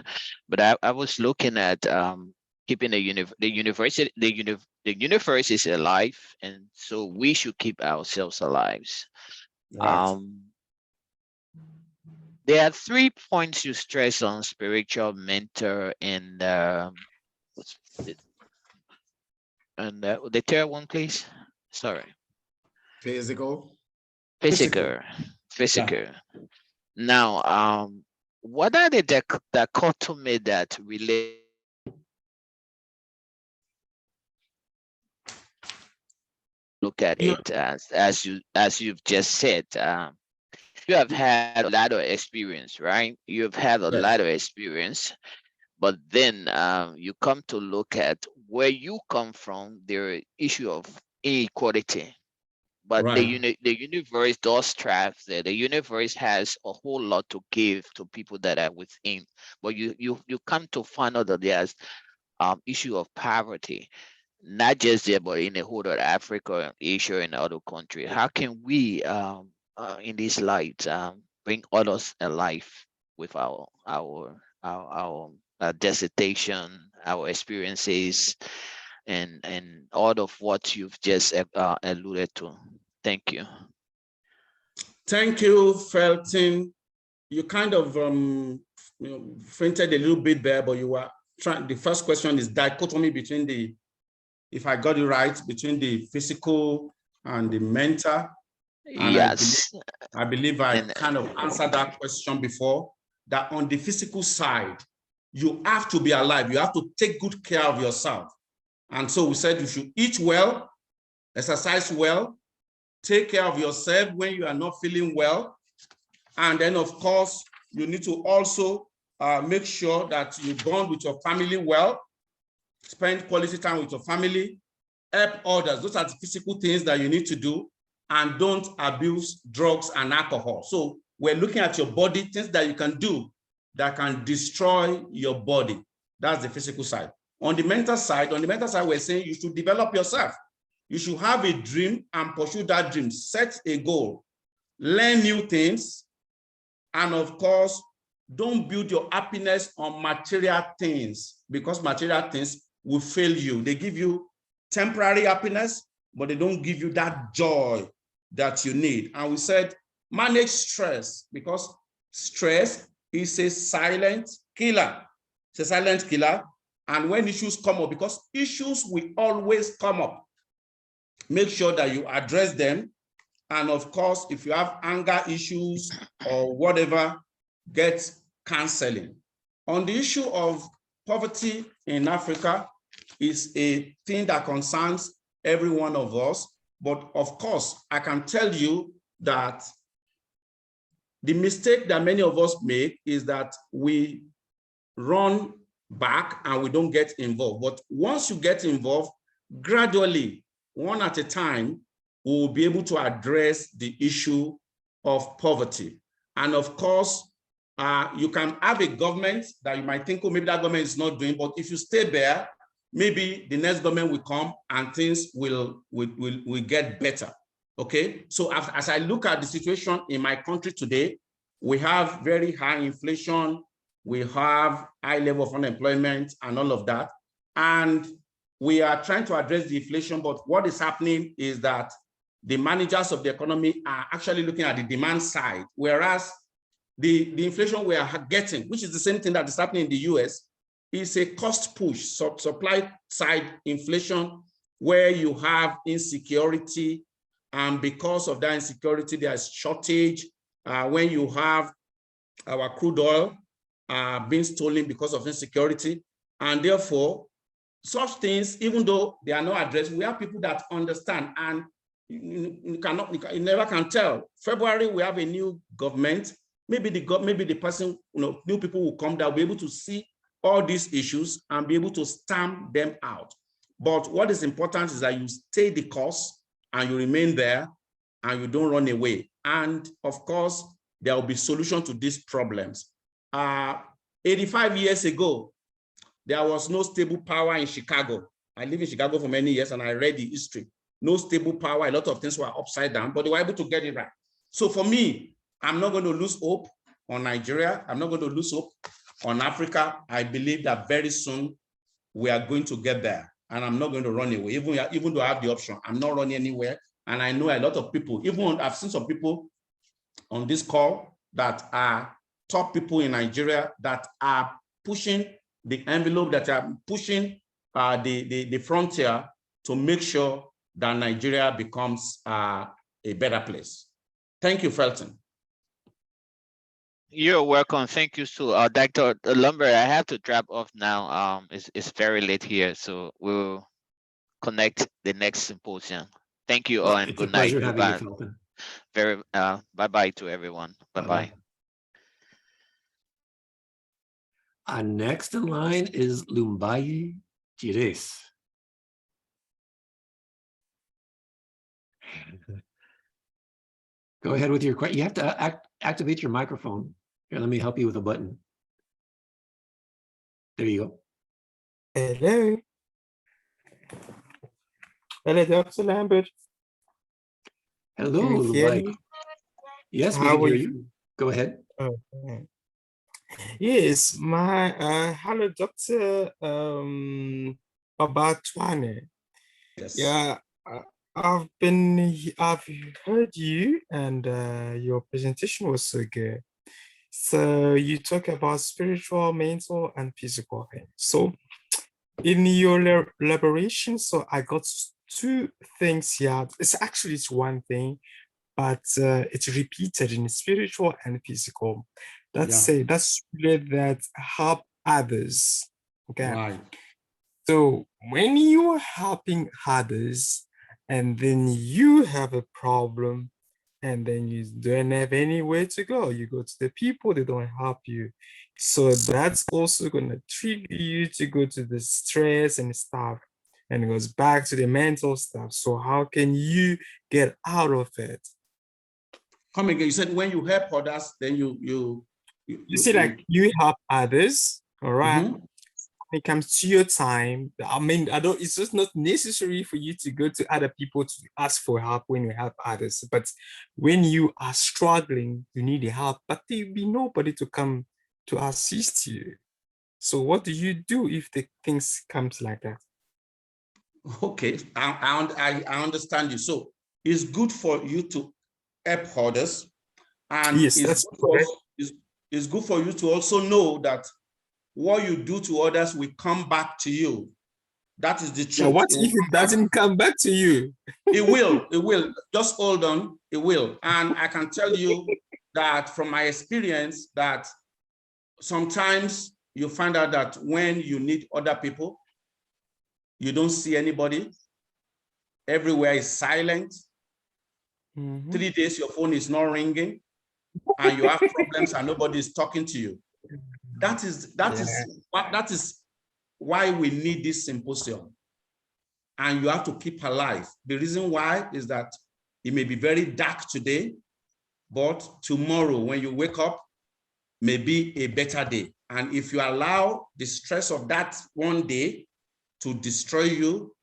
But I was looking at keeping the universe is alive, and so we should keep ourselves alive. Right. There are 3 points you stress on: spiritual, mental, and the third one, please. Sorry. Physical. Physical. Yeah. Now, what are the dichotomy that relate? Look at it as you've just said. You have had a lot of experience, right? You've had a lot of experience, but then you come to look at where you come from, the issue of inequality. But Right. the universe does strive there. The universe has a whole lot to give to people that are within. But you come to find out that there's issue of poverty, not just there, but in the whole of Africa, Asia, and other countries. How can we, in this light, bring others alive with our dissertation, our experiences, and all of what you've just alluded to? Thank you. Thank you, Felton. You kind of fainted a little bit there, but you were the first question is dichotomy between the, if I got it right, between the physical and the mental. And Yes. I believe I And kind of answered that question before, that on the physical side, you have to be alive. You have to take good care of yourself. And so we said you should eat well, exercise well, take care of yourself when you are not feeling well. And then, of course, you need to also make sure that you bond with your family well, spend quality time with your family, help others. Those are the physical things that you need to do, and don't abuse drugs and alcohol. So we're looking at your body, things that you can do that can destroy your body. That's the physical side. On the mental side, we're saying you should develop yourself. You should have a dream and pursue that dream. Set a goal, learn new things, and of course, don't build your happiness on material things, because material things will fail you. They give you temporary happiness, but they don't give you that joy that you need. And we said, manage stress, because stress is a silent killer. It's a silent killer. And when issues come up, because issues will always come up, make sure that you address them. And of course, if you have anger issues or whatever, get counseling. On the issue of poverty in Africa, is a thing that concerns every one of us. But of course, I can tell you that the mistake that many of us make is that we run back and we don't get involved. But once you get involved, gradually, one at a time, we will be able to address the issue of poverty. And of course, you can have a government that you might think, oh, maybe that government is not doing, but if you stay there, maybe the next government will come and things will get better, okay? So as I look at the situation in my country today, we have very high inflation, we have high level of unemployment and all of that. And we are trying to address the inflation, but what is happening is that the managers of the economy are actually looking at the demand side, whereas the inflation we are getting, which is the same thing that is happening in the US, is a cost push, supply side inflation, where you have insecurity, and because of that insecurity, there's shortage. When you have our crude oil being stolen because of insecurity, and therefore, such things, even though they are not addressed, we have people that understand, and you never can tell. February, we have a new government. Maybe the person, new people will come that will be able to see all these issues and be able to stamp them out. But what is important is that you stay the course and you remain there and you don't run away. And of course, there will be solution to these problems. 85 years ago, there was no stable power in Chicago. I lived in Chicago for many years and I read the history. No stable power, a lot of things were upside down, but they were able to get it right. So for me, I'm not going to lose hope on Nigeria. I'm not going to lose hope on Africa. I believe that very soon we are going to get there, and I'm not going to run away. Even though I have the option, I'm not running anywhere. And I know a lot of people, I've seen some people on this call that are top people in Nigeria that are pushing the envelope, that are pushing the frontier to make sure that Nigeria becomes a better place. Thank you, Felton. you're welcome. Thank you, so Dr. Lumber. I have to drop off now. It's very late here, so we'll connect the next symposium. Thank you all, and It's a good night. pleasure having you, Felton. Bye-bye to everyone. Bye-bye. Next in line is Lumbayi Gires. Go ahead with your question. You have to activate your microphone. Here, let me help you with a button. There you go. Hello. Hello, Dr. Lambert. Hello, Can you hear Lumbayi. me? Yes, we How can are hear you? you. Go ahead. Okay. Yes, my hello, Dr. Babatunde. Yes. Yeah, I've heard you, and your presentation was so good. So you talk about spiritual, mental, and physical things. So in your elaboration, so I got two things here. It's one thing, but it's repeated in spiritual and physical. That's really that help others. Okay. Right. So when you are helping others and then you have a problem and then you don't have anywhere to go, you go to the people, they don't help you. So that's also going to trigger you to go to the stress and stuff, and it goes back to the mental stuff. So how can you get out of it? Come again. You said when you help others, then you see, like you help others, all right? Mhm. When it comes to your time, I mean, it's just not necessary for you to go to other people to ask for help when you help others. But when you are struggling, you need help, but there'll be nobody to come to assist you. So what do you do if the things comes like that? Okay, I understand you. So it's good for you to help others, and Yes, that's correct. It's good for you to also know that what you do to others will come back to you. That is the truth. Yeah, what if it doesn't come back to you? It will. Just hold on, it will. And I can tell you that from my experience that sometimes you find out that when you need other people, you don't see anybody. Everywhere is silent. 3 days, your phone is not ringing, and you have problems and nobody is talking to you. That is why we need this symposium. And you have to keep alive. The reason why is that it may be very dark today, but tomorrow when you wake up, may be a better day. And if you allow the stress of that one day to destroy you,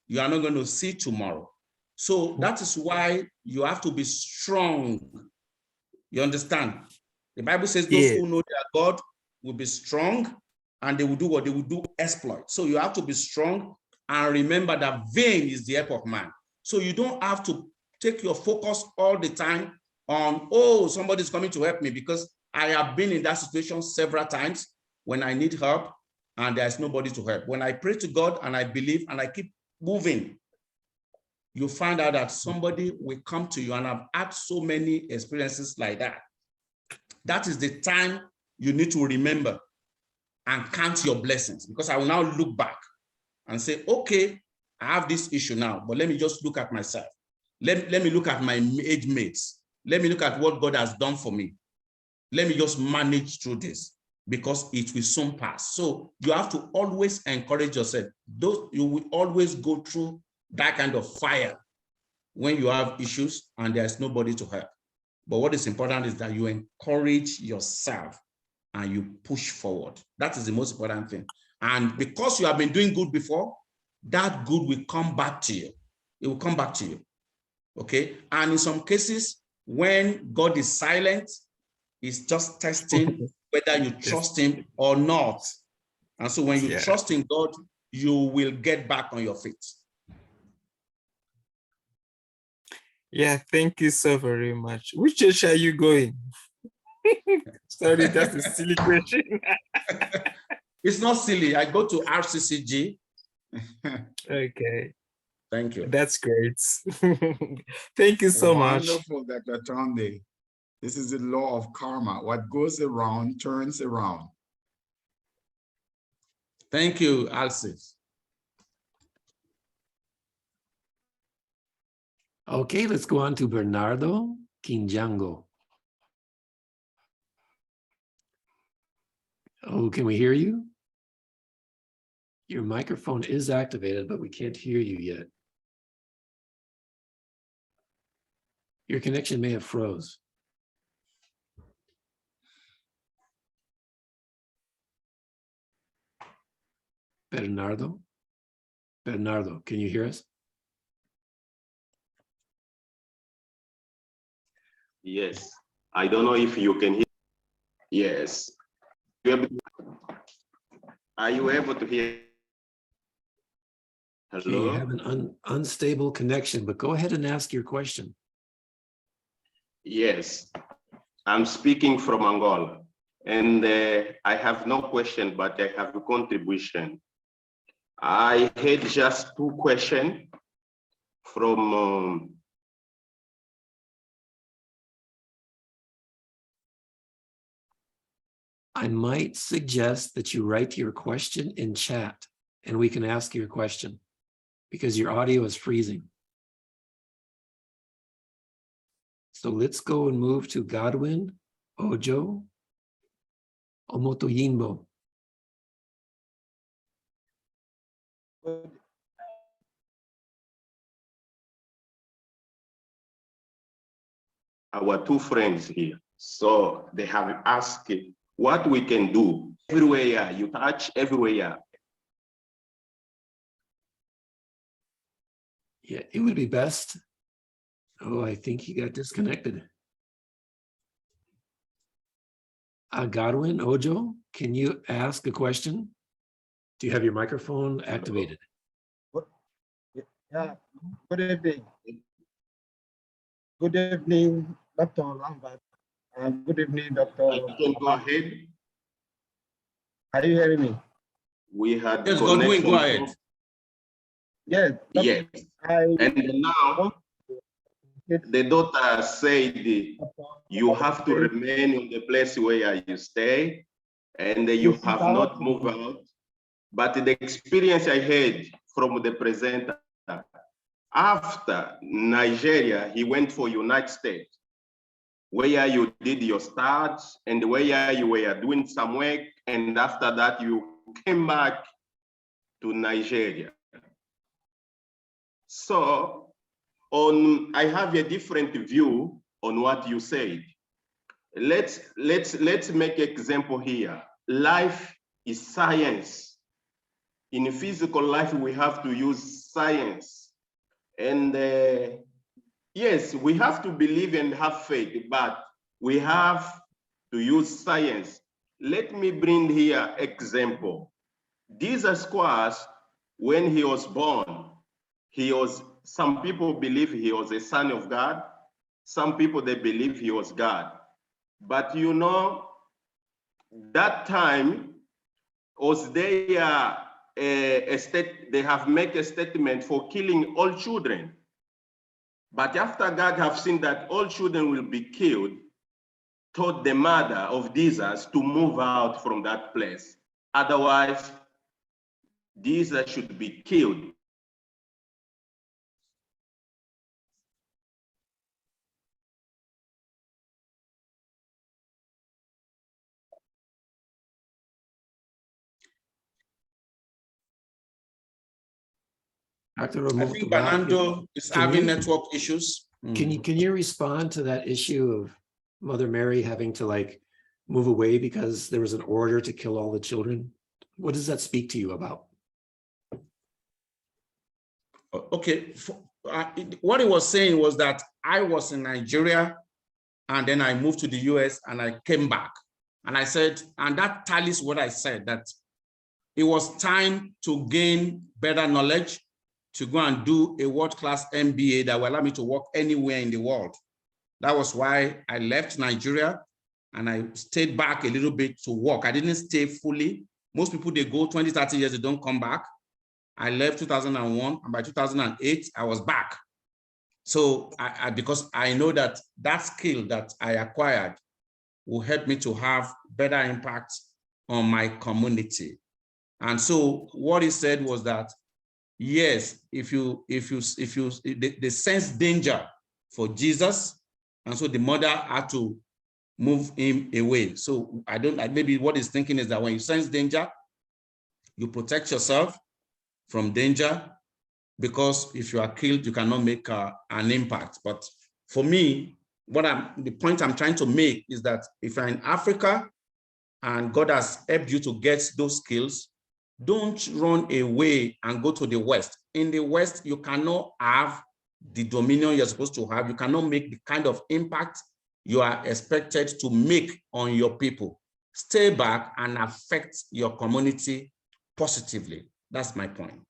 you are not going to see tomorrow. So that is why you have to be strong. You understand? The Bible says those who know their God will be strong and they will do what they will do, exploit. So you have to be strong and remember that vain is the help of man. So you don't have to take your focus all the time on, oh, somebody's coming to help me, because I have been in that situation several times when I need help and there's nobody to help. When I pray to God and I believe and I keep moving, you find out that somebody will come to you, and I've had so many experiences like that. That is the time you need to remember and count your blessings, because I will now look back and say, okay, I have this issue now, but let me just look at myself. Let me look at my age mates. Let me look at what God has done for me. Let me just manage through this, because it will soon pass. So you have to always encourage yourself. You will always go through that kind of fire when you have issues and there's nobody to help. But what is important is that you encourage yourself and you push forward. That is the most important thing. And because you have been doing good before, that good will come back to you. It will come back to you. Okay. And in some cases, when God is silent, He's just testing whether you trust Him or not. And so when you trust in God, you will get back on your feet. Yeah, thank you so very much. Which church are you going? Sorry, that's a silly question. It's not silly. I go to RCCG. Okay. Thank you. That's great. Thank you so much. Wonderful, Dr. Babatunde. This is the law of karma. What goes around turns around. Thank you, Alcis. Okay, let's go on to Bernardo Quinjango. Oh, can we hear you? Your microphone is activated, but we can't hear you yet. Your connection may have froze. Bernardo? Bernardo, can you hear us? Yes, I don't know if you can hear. Yes. Are you able to hear? Okay, you Hello? have an unstable connection, but go ahead and ask your question. Yes, I'm speaking from Angola. And I have no question, but I have a contribution. I had just two questions from I might suggest that you write your question in chat and we can ask your question because your audio is freezing. So let's go and move to Godwin Ojo Omotoyinbo. our two friends here. So they have asked what we can do everywhere you touch, everywhere. Yeah, it would be best. Oh, I think he got disconnected. Godwin Ojo, can you ask a question? Do you have your microphone activated? Yeah, good evening. Good evening, Dr. Lambert. And good evening, Dr. You can go ahead. Are you hearing me? We had Yes, Godwin, go connection. ahead. Yes. Yes. I And now the daughter said you have to remain in the place where you stay and you have not moved out. But the experience I had from the presenter, after Nigeria, he went for United States, where you did your start and where you were doing some work. And after that, you came back to Nigeria. So I have a different view on what you said. Let's make an example here. Life is science. In physical life, we have to use science. And yes, we have to believe and have faith, but we have to use science. Let me bring here example. Jesus Christ, when he was born, some people believe he was a son of God. Some people, they believe he was God. But you know, that time was they have made a statement for killing all children. But after God have seen that all children will be killed, told the mother of Jesus to move out from that place. Otherwise, Jesus should be killed. Dr. I think Omotoba, Bernardo is having network issues. Can you respond to that issue of Mother Mary having to like move away because there was an order to kill all the children? What does that speak to you about? Okay, what he was saying was that I was in Nigeria and then I moved to the US and I came back. And I said, and that tallies what I said, that it was time to gain better knowledge, to go and do a world-class MBA that will allow me to work anywhere in the world. That was why I left Nigeria and I stayed back a little bit to work. I didn't stay fully. Most people, they go 20, 30 years, they don't come back. I left 2001, and by 2008, I was back. So because I know that that skill that I acquired will help me to have better impact on my community. And so what he said was that, yes, if they sense danger for Jesus, and so the mother had to move him away. So maybe what he's thinking is that when you sense danger, you protect yourself from danger, because if you are killed, you cannot make an impact. But for me, the point I'm trying to make is that if you're in Africa and God has helped you to get those skills, don't run away and go to the West. In the West, you cannot have the dominion you're supposed to have. You cannot make the kind of impact you are expected to make on your people. Stay back and affect your community positively. That's my point.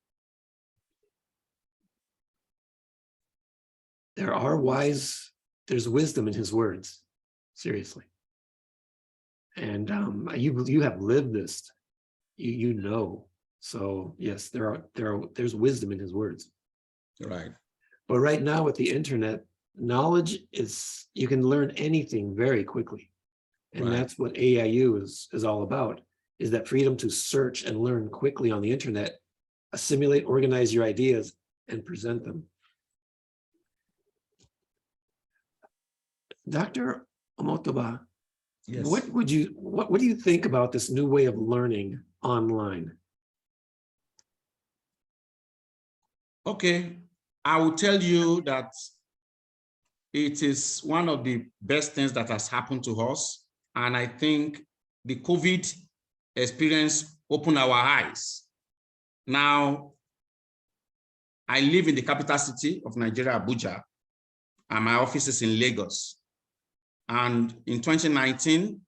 There's wisdom in his words, seriously. And you have lived this, you know. So yes, there's wisdom in his words. Right. But right now with the internet, knowledge is, you can learn anything very quickly. And Right. that's what AIU is all about, is that freedom to search and learn quickly on the internet, assimilate, organize your ideas, and present them. Dr. Omotoba, Yes. what do you think about this new way of learning online? Okay, I will tell you that it is one of the best things that has happened to us. And I think the COVID experience opened our eyes. Now, I live in the capital city of Nigeria, Abuja, and my office is in Lagos. And in 2019,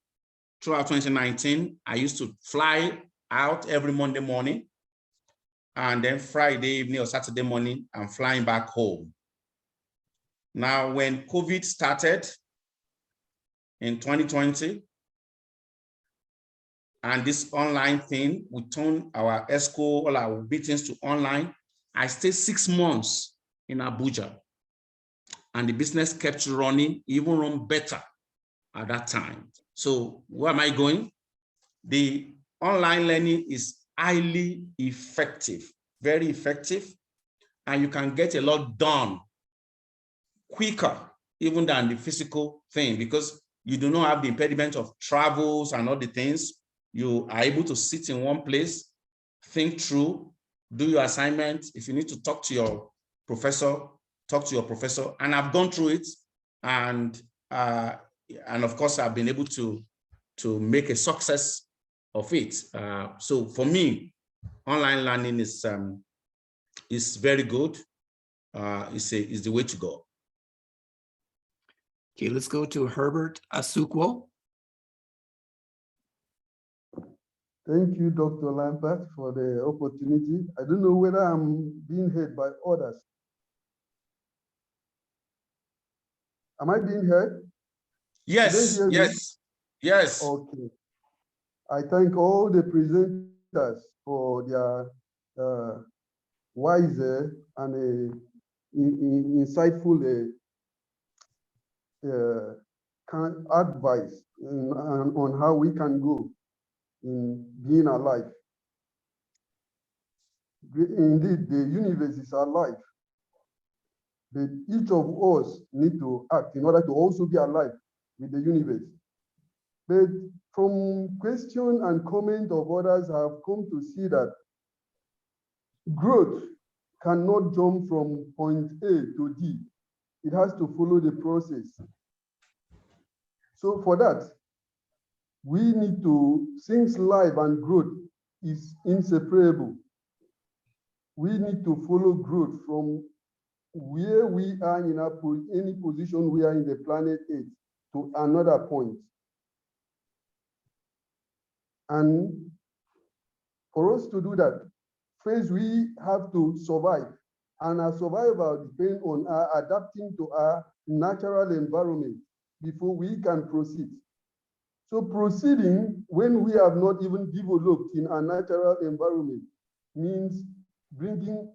throughout 2019, I used to fly out every Monday morning, and then Friday evening or Saturday morning, I'm flying back home. Now, when COVID started in 2020, and this online thing, we turned our ESCO, all our meetings to online. I stayed 6 months in Abuja, and the business kept running, even run better at that time. So where am I going? The online learning is highly effective, very effective, and you can get a lot done quicker even than the physical thing, because you do not have the impediment of travels and all the things. You are able to sit in one place, think through, do your assignment. If you need to talk to your professor, talk to your professor. And I've gone through it, and of course I've been able to make a success of it. So for me, online learning is very good. Is the way to go. Okay, let's go to Herbert Asukwo. Thank you, Dr. Lampert, for the opportunity. I don't know whether I'm being heard by others. Am I being heard? Yes, yes, yes. Okay. I thank all the presenters for their wise and insightful advice on how we can go in being alive. Indeed, the universe is alive, but each of us need to act in order to also be alive with the universe. But from question and comment of others, I have come to see that growth cannot jump from point A to D. It has to follow the process. So for that, we need to, since life and growth is inseparable, we need to follow growth from where we are in any position we are in the planet Earth to another point. And for us to do that, first we have to survive. And our survival depends on our adapting to our natural environment before we can proceed. So proceeding when we have not even developed in our natural environment means bringing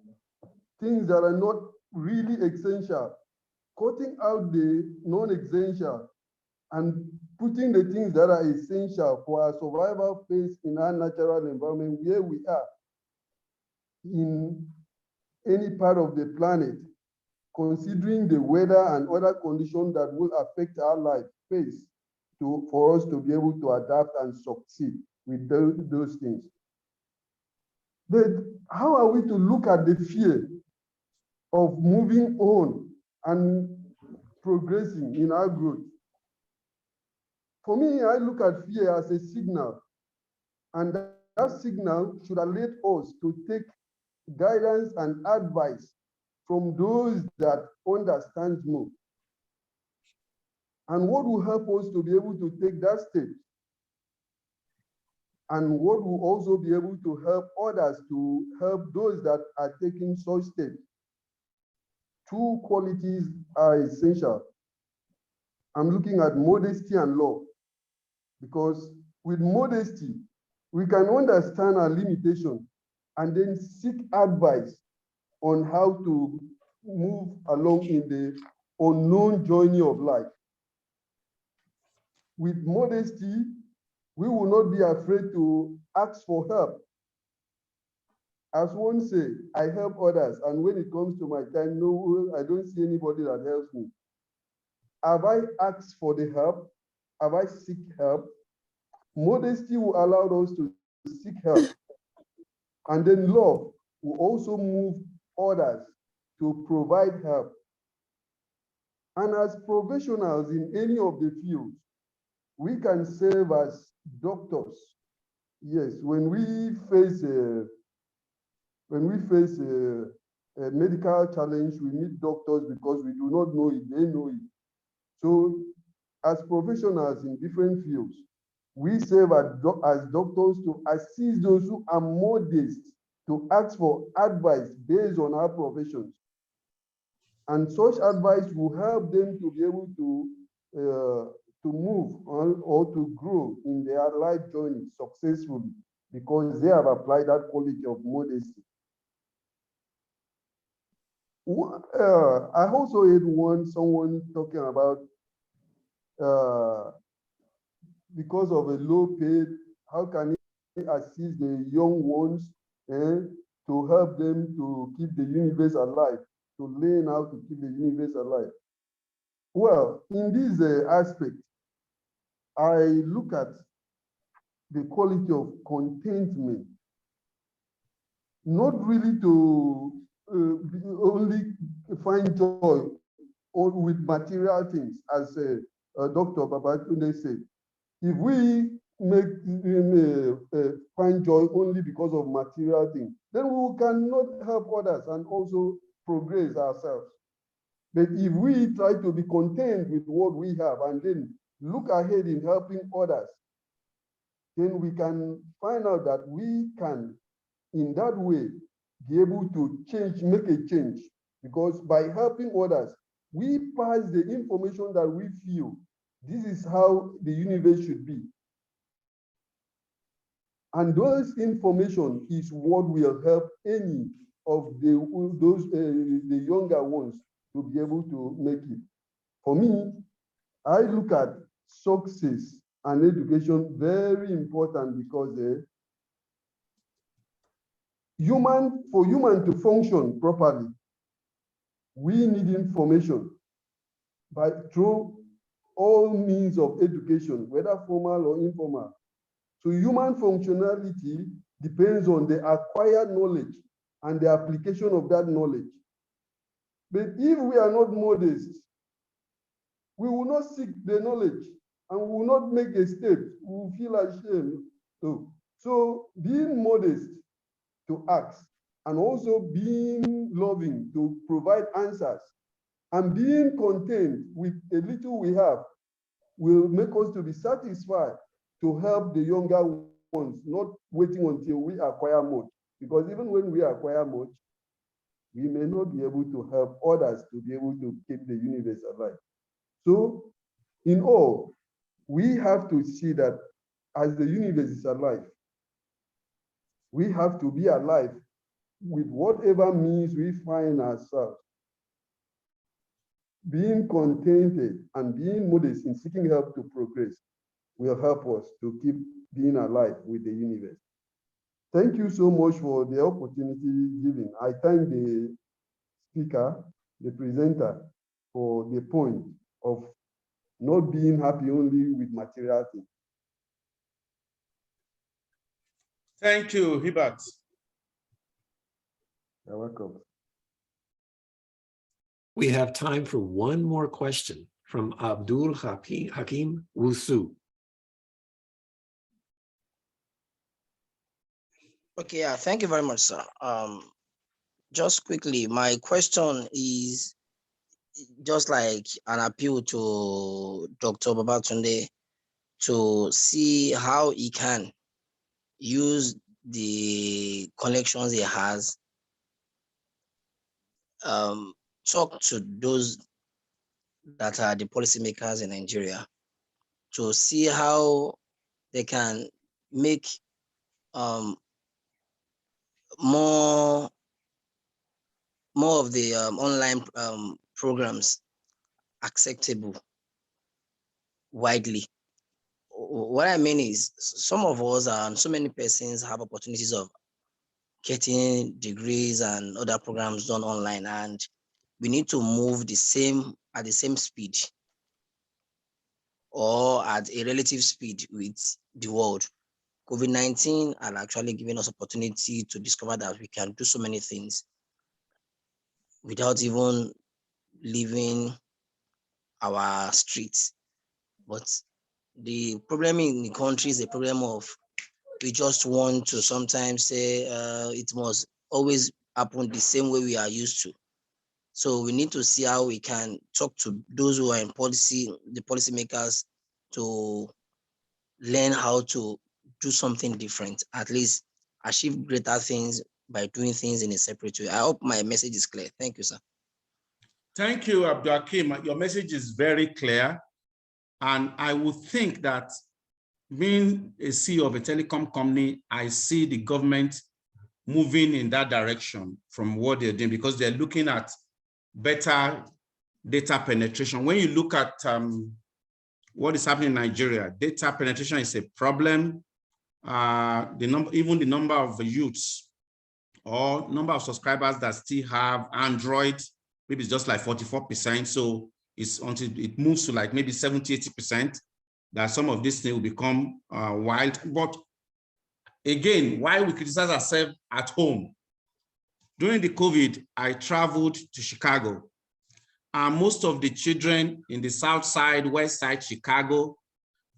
things that are not really essential, cutting out the non-essential and putting the things that are essential for our survival phase in our natural environment where we are in any part of the planet, considering the weather and other conditions that will affect our life phase for us to be able to adapt and succeed with those things. But how are we to look at the fear of moving on and progressing in our growth? For me, I look at fear as a signal, and that signal should alert us to take guidance and advice from those that understand more. And what will help us to be able to take that step? And what will also be able to help others to help those that are taking such steps? Two qualities are essential. I'm looking at modesty and love, because with modesty, we can understand our limitation and then seek advice on how to move along in the unknown journey of life. With modesty, we will not be afraid to ask for help. As one say, I help others, and when it comes to my time, no, I don't see anybody that helps me. Have I asked for the help? Have I seek help? Modesty will allow us to seek help. And then love will also move others to provide help. And as professionals in any of the fields, we can serve as doctors. Yes, when we face a medical challenge, we need doctors because we do not know it, they know it. So as professionals in different fields, we serve as doctors to assist those who are modest to ask for advice based on our professions. And such advice will help them to be able to move on or to grow in their life journey successfully because they have applied that quality of modesty. I also heard someone talking about because of a low pay, how can he assist the young ones to help them to keep the universe alive, to learn how to keep the universe alive? Well, in this aspect, I look at the quality of contentment, not really to only find joy or with material things, as Dr. Babatunde said. If we find joy only because of material things, then we cannot help others and also progress ourselves. But if we try to be content with what we have and then look ahead in helping others, then we can find out that we can, in that way, be able to change, make a change. Because by helping others, we pass the information that we feel. This is how the universe should be. And those information is what will help any of the younger ones to be able to make it. For me, I look at success and education very important because for human to function properly, we need information through all means of education, whether formal or informal. So human functionality depends on the acquired knowledge and the application of that knowledge. But if we are not modest, we will not seek the knowledge and we will not make a step. We will feel ashamed. So being modest to ask and also being loving to provide answers and being content with a little we have will make us to be satisfied to help the younger ones, not waiting until we acquire much. Because even when we acquire much, we may not be able to help others to be able to keep the universe alive. So in all, we have to see that as the universe is alive, we have to be alive with whatever means we find ourselves. Being contented and being modest in seeking help to progress will help us to keep being alive with the universe. Thank you so much for the opportunity given. I thank the speaker, the presenter, for the point of not being happy only with material things. Thank you, Hubert. You're welcome. We have time for one more question from Abdul Hakim Wusu. Okay, thank you very much, sir. Just quickly, my question is just like an appeal to Dr. Babatunde to see how he can use the connections he has, talk to those that are the policymakers in Nigeria to see how they can make more of the online programs acceptable widely. What I mean is some of us and so many persons have opportunities of getting degrees and other programs done online, and we need to move at the same speed or at a relative speed with the world. COVID-19 had actually given us opportunity to discover that we can do so many things without even leaving our streets. But the problem in the country is a problem of we just want to sometimes say it must always happen the same way we are used to. So we need to see how we can talk to those who are in policy, the policymakers, to learn how to do something different, at least achieve greater things by doing things in a separate way. I hope my message is clear. Thank you, sir. Thank you, Abdul Hakim. Your message is very clear. And I would think that being a CEO of a telecom company, I see the government moving in that direction from what they're doing, because they're looking at better data penetration. When you look at what is happening in Nigeria, data penetration is a problem. Even the number of youths or number of subscribers that still have Android, maybe it's just like 44%. So it's until it moves to like maybe 70, 80%, that some of these things will become wild. But again, why we criticize ourselves at home? During the COVID, I traveled to Chicago, and most of the children in the South Side, West Side, Chicago,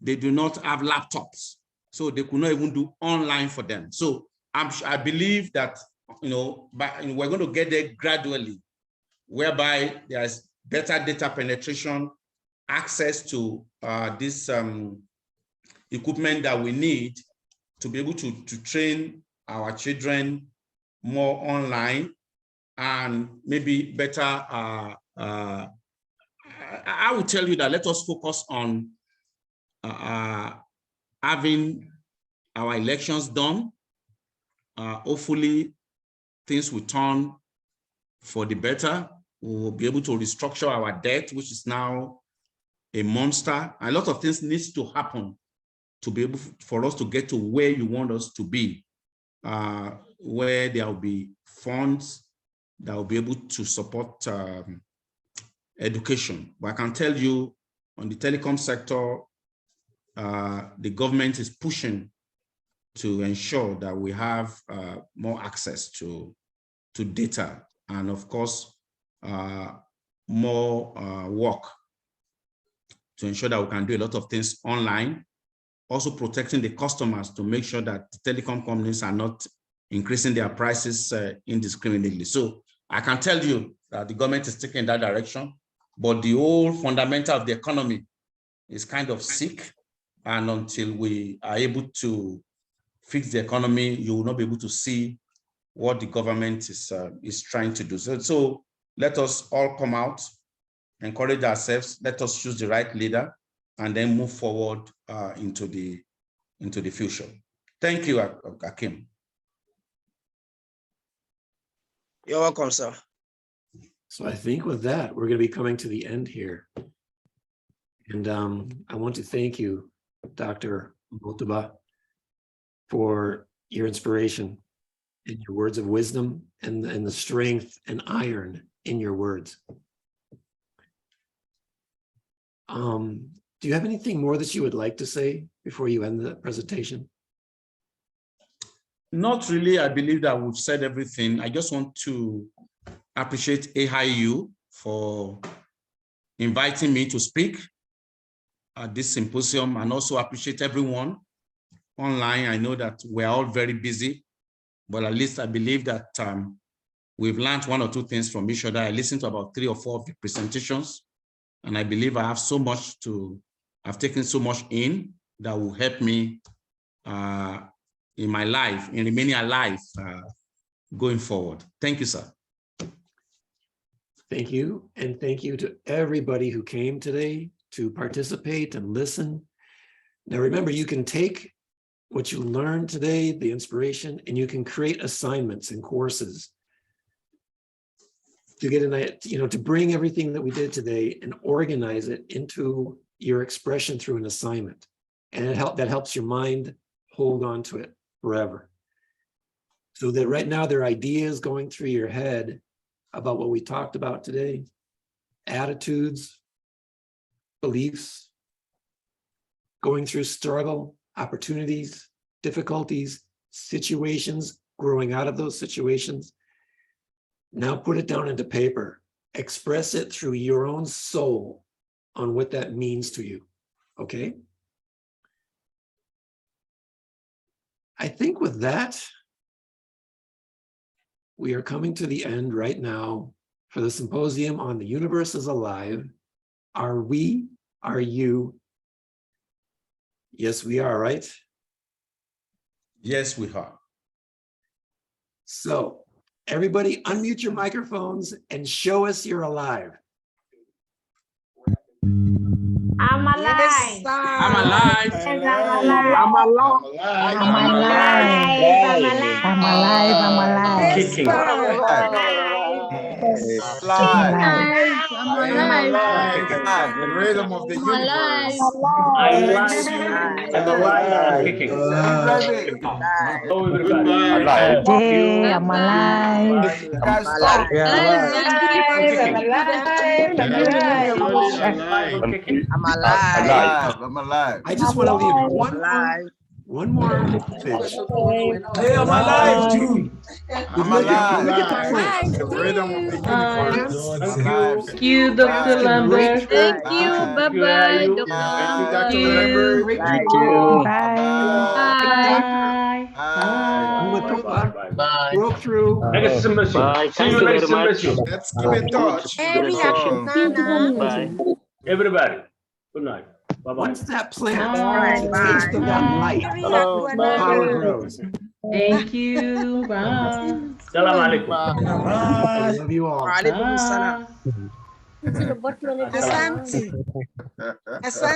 they do not have laptops. So they could not even do online for them. So I believe that, we're going to get there gradually, whereby there's better data penetration, access to this equipment that we need to be able to train our children more online, and maybe better. I will tell you that let us focus on having our elections done. Hopefully things will turn for the better. We will be able to restructure our debt, which is now a monster. A lot of things needs to happen to be able for us to get to where you want us to be, where there will be funds that will be able to support education. But I can tell you, on the telecom sector, the government is pushing to ensure that we have more access to data, and of course, more work to ensure that we can do a lot of things online. Also protecting the customers to make sure that the telecom companies are not increasing their prices indiscriminately. So I can tell you that the government is taking that direction, but the whole fundamental of the economy is kind of sick. And until we are able to fix the economy, you will not be able to see what the government is trying to do. So let us all come out, encourage ourselves, let us choose the right leader, and then move forward into the future. Thank you, Hakim. You're welcome, sir. So I think with that, we're going to be coming to the end here. And I want to thank you, Dr. Omotoba, for your inspiration and your words of wisdom, and the strength and iron in your words. Do you have anything more that you would like to say before you end the presentation? Not really. I believe that we've said everything. I just want to appreciate AIU for inviting me to speak at this symposium, and also appreciate everyone online. I know that we're all very busy, but at least I believe that we've learned one or two things from each other. I listened to about 3 or 4 of the presentations, and I believe I have so much I've taken so much in that will help me in my life, in remaining alive going forward. Thank you, sir. Thank you. And thank you to everybody who came today to participate and listen. Now, remember, you can take what you learned today, the inspiration, and you can create assignments and courses to get to bring everything that we did today and organize it into your expression through an assignment. And that helps your mind hold on to it forever. So that right now there are ideas going through your head about what we talked about today, attitudes, beliefs, going through struggle, opportunities, difficulties, situations, growing out of those situations. Now put it down into paper. Express it through your own soul on what that means to you, okay? I think with that, we are coming to the end right now for the symposium on the universe is alive. Are we? Are you? Yes, we are, right? Yes, we are. So everybody unmute your microphones and show us you're alive. I'm alive. Yes, I'm alive. Yes, I'm alive. I'm alive. I'm alive. I'm alive. I'm alive. Kicking. I'm alive. I'm alive. The rhythm of the universe. I'm Thanks alive. you. I'm alive and kicking. Hello, everybody. Goodbye. Jay, I'm alive. Guys, stop. I'm kicking. I'm alive. I'm alive. I just want to leave one more message. Hey, I'm alive too. I'm alive. Look at the plant. The rhythm of the universe. Thank you. Thank you, Dr. Lambert. Thank you. Bye-bye, Dr. Thank you, Lambert. Dr. Lambert. Bye. Omotoba Bye. broke through. Next symposium. See you next symposium. Let's keep in touch. Bye. Everybody. Good night. Bye-bye. Once that plant takes to that light, power grows. Thank you. Bye. Salam alaikum. I love you all. Waalaikumsalam. Bye. Asante. Asante.